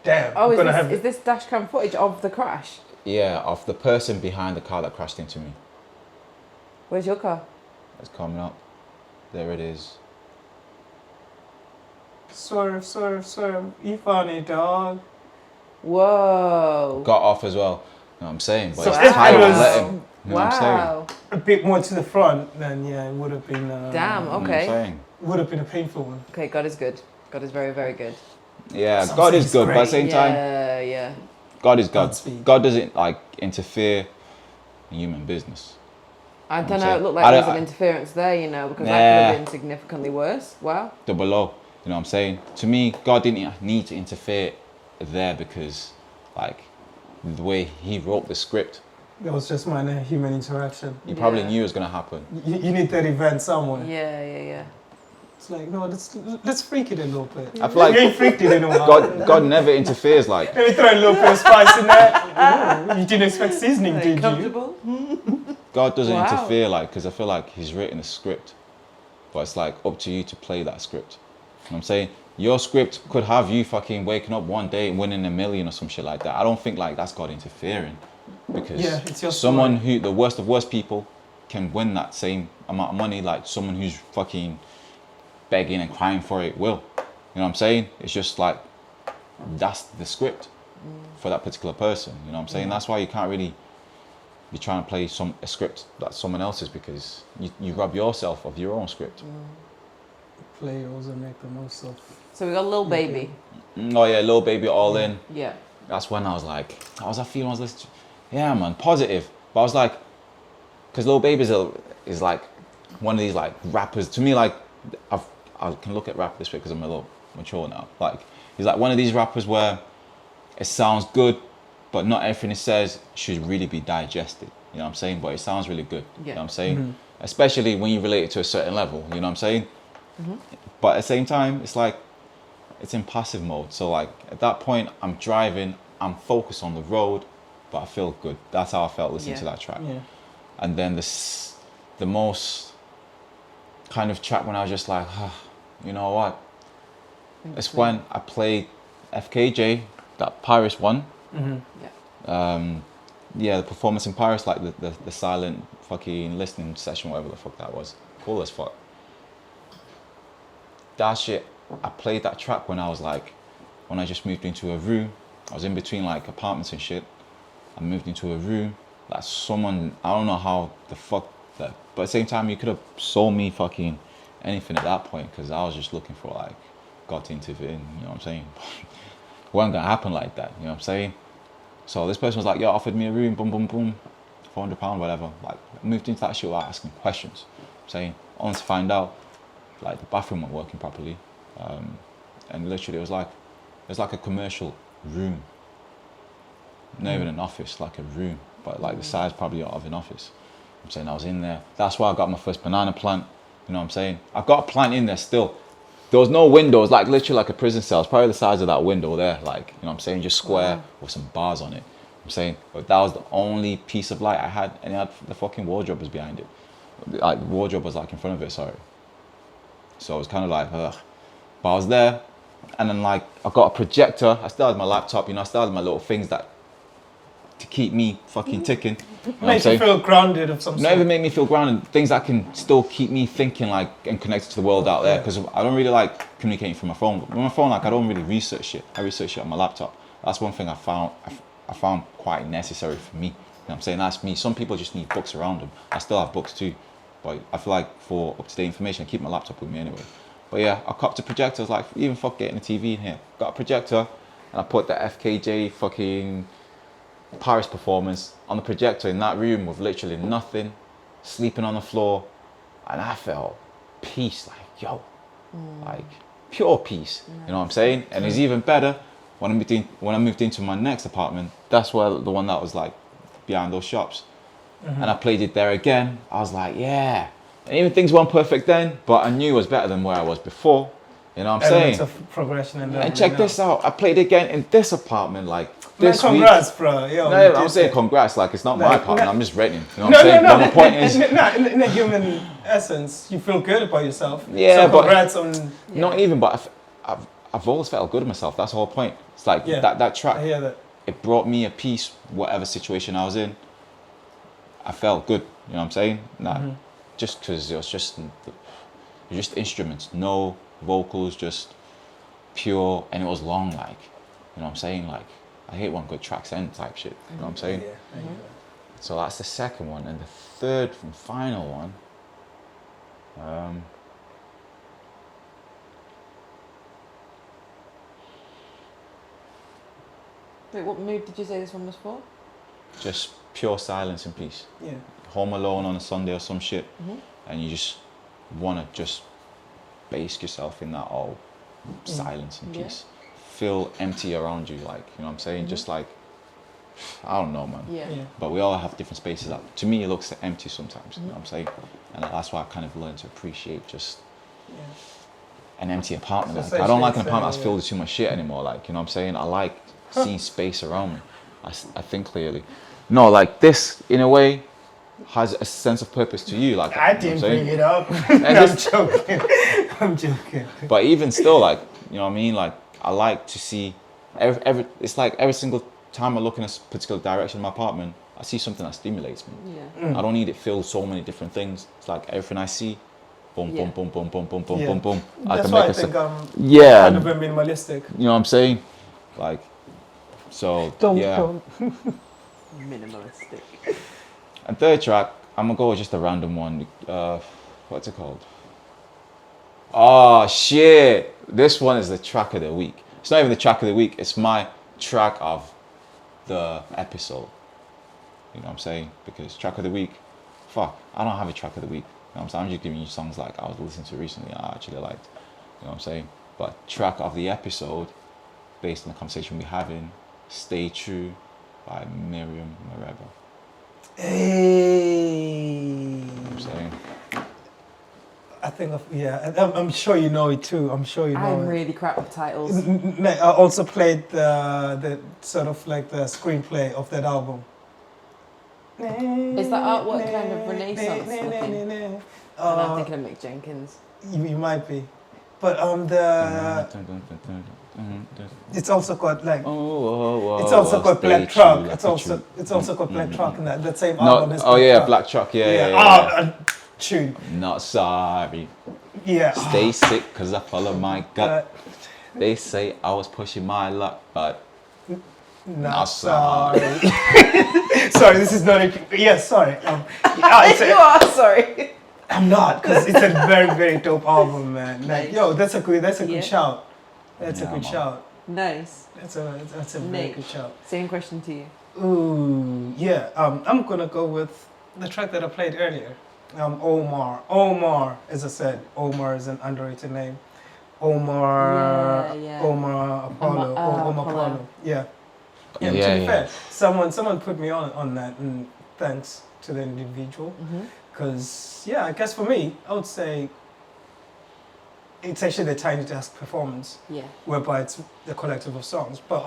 Damn. Oh, we're gonna have is this dash cam footage of the crash? Yeah, of the person behind the car that crashed into me. Where's your car? It's coming up. There it is. Swerve. You funny dog. Whoa. Got off as well. You know what I'm saying? But So it's if tight it to was- let him. You know what I'm Wow. A bit more to the front, then yeah, it would have been. Damn. saying? You know what I'm Okay. saying? Would have been a painful one. Okay. God is good. God is very, very good. Yeah, Some God say is it's good, but at the great. same time, Yeah. God is God. Godspeed. God doesn't like interfere in human business. I don't know. saying? It looked I like there was don't- an interference there, you know, because that Nah. could have been significantly worse. Wow. Double low. You know what I'm saying? To me, God didn't need to interfere there because, like, the way He wrote the script, That was just minor human interaction. He probably Yeah. knew it was gonna happen. You need that event somewhere. Yeah. It's like, no, let's freak it a little bit. I feel like You ain't freaked it in a while. God never interferes. Like, Let me throw a little bit of spice in there. Oh, you didn't expect seasoning, did you? Comfortable? God doesn't Wow. interfere, like, because I feel like He's written a script, but it's like up to you to play that script. You know what I'm saying? Your script could have you fucking waking up one day and winning $1 million or some shit like that. I don't think like that's God interfering, because Yeah, it's your someone story. who, the worst of worst people, can win that same amount of money, like someone who's fucking begging and crying for it will. You know what I'm saying? It's just like, that's the script for that particular person. You know what I'm saying? That's why you can't really be trying to play a script that's someone else's, because you rob yourself of your own script. Play yours and make the most of. So we got Lil Baby. Oh yeah, Lil Baby, All In. Yeah. That's when I was like, how was I feeling? I was listening to, yeah man, positive. But I was like, because Lil Baby is like one of these like rappers, to me, like, I can look at rap this way because I'm a little mature now. Like, he's like one of these rappers where it sounds good, but not everything it says should really be digested. You know what I'm saying? But it sounds really good. Yeah. You know what I'm saying? Especially when you relate it to a certain level. You know what I'm saying? But at the same time, it's like, it's in passive mode. So like at that point, I'm driving, I'm focused on the road, but I feel good. That's how I felt listening to that track. Yeah. And then the most kind of track when I was just like, you know what? It's when I played FKJ, that Paris one. Yeah, the performance in Paris, like the silent fucking listening session, whatever the fuck that was. Cool as fuck. That shit, I played that track when I was like, when I just moved into a room. I was in between like apartments and shit. I moved into a room. Like someone, I don't know how the fuck that, but at the same time, you could have sold me fucking anything at that point, because I was just looking for like God to intervene, you know what I'm saying? It wasn't gonna happen like that, you know what I'm saying? So this person was like, yo, offered me a room, boom, boom, boom, £400, whatever. Like, I moved into that shit without asking questions. I'm saying, only to find out, like, the bathroom wasn't working properly. And literally, it was like a commercial room. Not even an office, like a room, but like the size probably of an office. I'm saying, I was in there. That's why I got my first banana plant. You know what I'm saying? I've got a plant in there still. There was no windows, like literally like a prison cell. It's probably the size of that window there, like, you know what I'm saying? Just square with some bars on it. I'm saying, but that was the only piece of light I had, and it had the fucking wardrobe was behind it. Like, the wardrobe was like in front of it, sorry. So it was kind of like, ugh. But I was there, and then like, I got a projector. I still had my laptop, you know, I still had my little things that, to keep me fucking ticking. You know Makes you feel grounded of some sort. Not even make me feel grounded, things that can still keep me thinking like and connected to the world out there, because I don't really like communicating from my phone. But with my phone, like, I don't really research shit. I research shit on my laptop. That's one thing I found quite necessary for me. You know what I'm saying? That's me. Some people just need books around them. I still have books too, but I feel like for up-to-date information, I keep my laptop with me anyway. But yeah, I copped a projector. I was like, even fuck getting a TV in here. Got a projector, and I put the FKJ fucking Paris performance on the projector in that room with literally nothing, sleeping on the floor, and I felt peace, like, yo, like pure peace. You know what I'm saying? And it's even better when I moved into my next apartment. That's where the one that was like behind those shops, and I played it there again. I was like, yeah. And even things weren't perfect then, but I knew it was better than where I was before. You know what I'm saying? Of progression and check this out. I played it again in this apartment, like, this man, congrats, bro. Yo, no, I'm saying congrats, like, it's not my apartment, I'm just renting. You know what I'm saying? No. But my point is, in a human essence, you feel good about yourself. Yeah, so congrats on. Not even, but I've always felt good of myself. That's the whole point. It's like that track. I hear that. It brought me a peace, whatever situation I was in. I felt good. You know what I'm saying? Nah, just because it was just instruments, no vocals, just pure, and it was long, like, you know what I'm saying? Like, I hate when good tracks end type shit, you know what I'm saying? Yeah. So that's the second one, and the third and final one, Wait, what mood did you say this one was for? just pure silence and peace. Yeah. Home alone on a Sunday or some shit, and you just want to just bask yourself in that all silence and peace. Feel empty around you, like, you know what I'm saying? Just like, I don't know, man. Yeah. But we all have different spaces that, to me, it looks empty sometimes, you know what I'm saying? And that's why I kind of learned to appreciate just an empty apartment. Like, I don't like an apartment that's filled with too much shit anymore, like, you know what I'm saying? I like seeing space around me. I think clearly. No, like, this, in a way, has a sense of purpose to you. Like, I you know didn't what I'm bring it up. I'm joking. But even still, like, you know what I mean? Like, I like to see, it's like every single time I look in a particular direction in my apartment, I see something that stimulates me. Yeah. I don't need it filled with so many different things. It's like everything I see boom, Yeah. boom, boom, boom, boom, boom, boom, Yeah. boom, boom. That's why I think I'm yeah, kind of very minimalistic. you know what I'm saying? Like, so yeah. Don't. Minimalistic. And third track, I'm gonna go with just a random one. What's it called? Oh shit! This one is the track of the week. It's not even the track of the week. It's my track of the episode. You know what I'm saying? Because track of the week, fuck, I don't have a track of the week. You know what I'm saying? I'm just giving you songs like I was listening to recently. I actually liked. You know what I'm saying? But track of the episode, based on the conversation we're having, "Stay True" by Miriam Mareba. Hey. You know what I'm saying? I think I'm sure you know it too. I'm sure you know I'm it. really crap with titles. I also played the sort of like the screenplay of that album. Is that artwork kind of Renaissance looking? And I'm thinking of Mick Jenkins. You might be, but it's also got like it's also got Black Truck. It's also got Black Truck in that same album. No, oh yeah, Black Truck. Yeah. Tune. Not sorry. Yeah. Stay sick, cause I follow my gut. They say I was pushing my luck, but not sorry. Sorry, this is not a. Yeah, sorry. You are sorry. I'm not, because it's a very, very dope album, man. Like, Nice. yo, that's a good Yeah. shout. That's a Yeah, good man. shout. Nice. That's a very Nick. good shout. Same question to you. Ooh, yeah. I'm gonna go with the track that I played earlier. Omar, as I said, Omar is an underrated name. Omar Yeah. Apollo. Omar Apollo. Yeah. Yeah, to be fair, someone put me on that, and thanks to the individual. Because, I guess for me, I would say it's actually the Tiny Desk performance, Yeah. whereby it's the collective of songs. But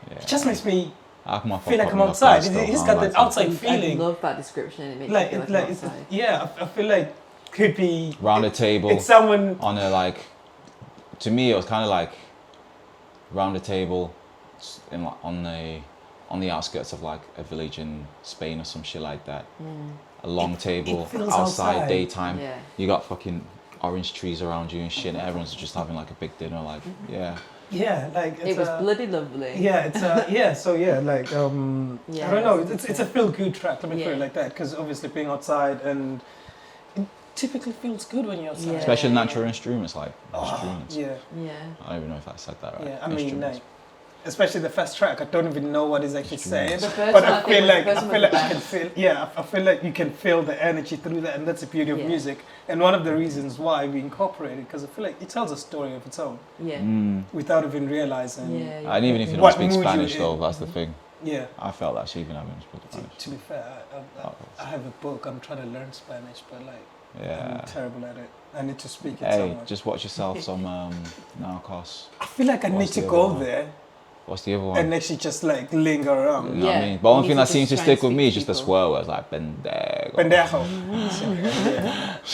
it just makes me feel like I'm outside. He's got that outside feeling. I love that description. It makes Like, me feel like I'm outside. I feel like could be round the table. It's someone on a like. To me, it was kind of like round the table, on the outskirts of like a village in Spain or some shit like that. A long table feels outside outside. daytime. Yeah. You got fucking orange trees around you and shit. And everyone's just having like a big dinner. Like like it's It was bloody lovely. it's like Yeah, I don't know, that's it's a feel good track, let me put Yeah. it like that, because obviously being outside, and it typically feels good when you're outside. Yeah. especially natural instruments like instruments. Yeah, Yeah. I don't even know if I said that right. yeah. I mean, Instruments. like, especially the first track, I don't even know what it's actually saying, The first but one, I think, feel was- like the first I one feel was like the I can best. feel I feel like you can feel the energy through that, and that's the beauty of Yeah. music, and one of the reasons why we incorporate it, because I feel like it tells a story of its own Yeah. without even realizing. Yeah. And even if you don't What speak mood you Spanish in. though, that's the thing. Yeah. I felt that she even having to speak To, Spanish. to be fair, I have a book. I'm trying to learn Spanish, but like Yeah. I'm terrible at it. I need to speak it Hey, somewhere. just watch yourself some Narcos. I feel like I need What's to the go other one? there What's the other one? and actually just like linger around. You know what I Yeah, mean? But one you thing need that to seems to just try and stick with me is speak just to the people. swear words like pendejo. Pendejo.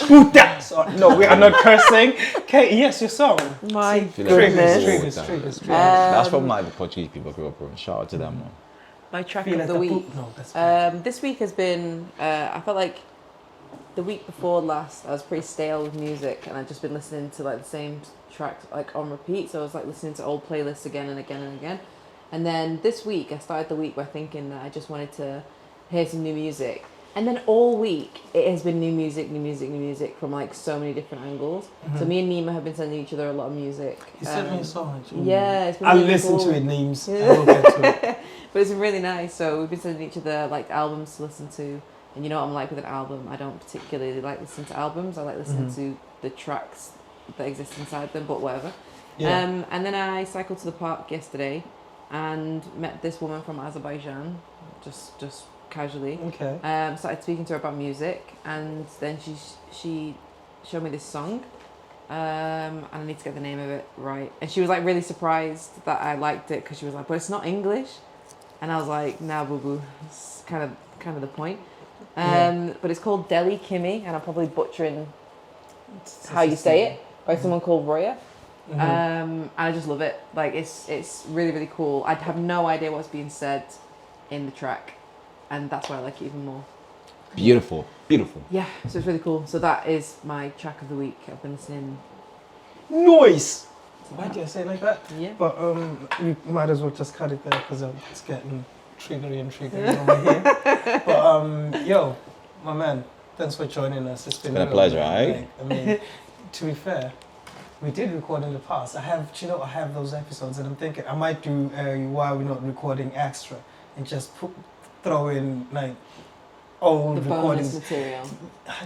Puta. So, no, we are not cursing. Okay, yes, your song. My I feel like Triggers, it's triggers, all triggers, that. triggers. That's from like the Portuguese people I grew up with. Shout out to them, man. My track Feel of like the a week. poop. No, that's bad. This week has been, I felt like the week before last, I was pretty stale with music, and I'd just been listening to like the same tracks like on repeat. So I was like listening to old playlists again and again and again. And then this week, I started the week by thinking that I just wanted to hear some new music. And then all week, it has been new music from like so many different angles. So me and Nima have been sending each other a lot of music. You sent me a song. Actually. Yeah, it's been I'll really listen cool. to it, names. I will get to it. But it's been really nice. So we've been sending each other like albums to listen to. And you know what I'm like with an album? I don't particularly like listening to albums. I like listening to the tracks that exist inside them, but whatever. Yeah. And then I cycled to the park yesterday and met this woman from Azerbaijan, just casually. Okay. Started speaking to her about music, and then she showed me this song. And I need to get the name of it right. And she was like really surprised that I liked it, because she was like, "But it's not English." And I was like, "Nah, boo boo, it's kind of the point." But it's called Deli Kimi, and I'm probably butchering how you say it, by someone called Roya. And I just love it. Like it's really, really cool. I have no idea what's being said in the track, and that's why I like it even more. Beautiful, beautiful. Yeah, so it's really cool. So that is my track of the week. I've been listening. Noise. Why do I say it like that? Yeah. But you might as well just cut it there because it's getting triggery over here. But yo, my man, thanks for joining us. It's been a pleasure, right? I mean, to be fair, we did record in the past. I have those episodes, and I'm thinking I might do why we're not recording extra and just throw in like old The recordings. bonus material.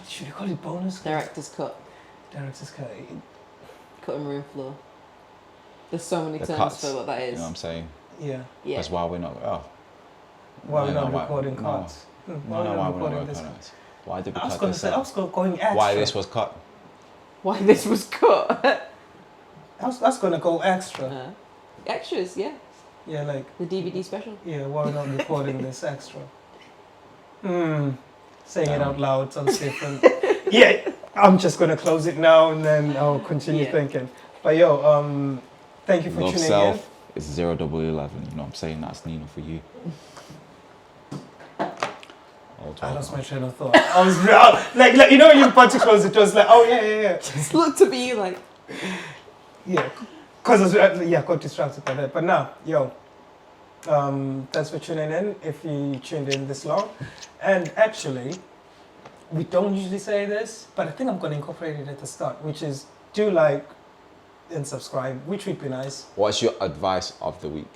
Should you call it bonus? Director's cut. Director's cut. Cutting room floor. There's so many The terms cuts, for what that You is. know what I'm saying? Yeah. Yeah. That's why we're not. Oh. Why we're No, not why- recording no. cuts? No, Why no, we're why not we're not recording working this? on it? Why did we I was cut going to this say, I out? was going extra. Why this was cut? Why this was cut. I was going to go extra. Extras, yeah. Yeah, like, The DVD special. yeah, why we're not recording this extra? Saying it out loud sounds different. Yeah, I'm just going to close it now and then I'll continue Yeah. thinking. But yo, thank you for Love tuning self is 011. You know what I'm saying? That's Nino for you. I lost my train of thought. I was like you know, when you're about to close it, just like, oh yeah. Just look to me like. Yeah, because I was, got distracted by that. But now, yo, thanks for tuning in. If you tuned in this long, and actually, we don't usually say this, but I think I'm going to incorporate it at the start, which is do like and subscribe, which would be nice. What's your advice of the week?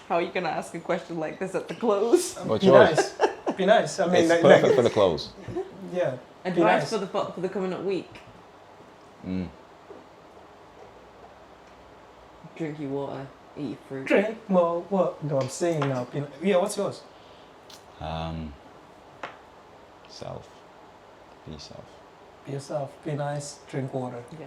How are you gonna ask a question like this at the close? What's Be yours? nice. Be nice. I mean, It's perfect for the close. yeah. Advice nice. for the coming up week. Drink your water, eat your fruit. Drink more. What? No, I'm saying now. Yeah. What's yours? Self. Be self. Be yourself. Be nice. Drink water. Yeah.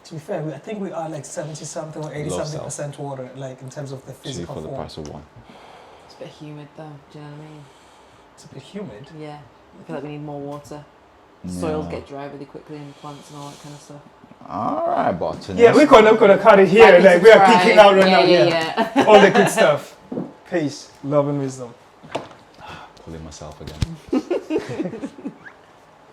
To be fair, I think we are like 70-something or 80-something% water, like in terms of the Two physical for the form. price of one. It's a bit humid though, do you know what I mean? It's a bit humid. Yeah. I feel like we need more water. Soils get dry really quickly in plants and all that kind of stuff. Alright, botanist. Yeah, we're gonna cut it here. Like we are kicking out right now. Yeah. All the good stuff. Peace, love, and wisdom. Pulling myself again.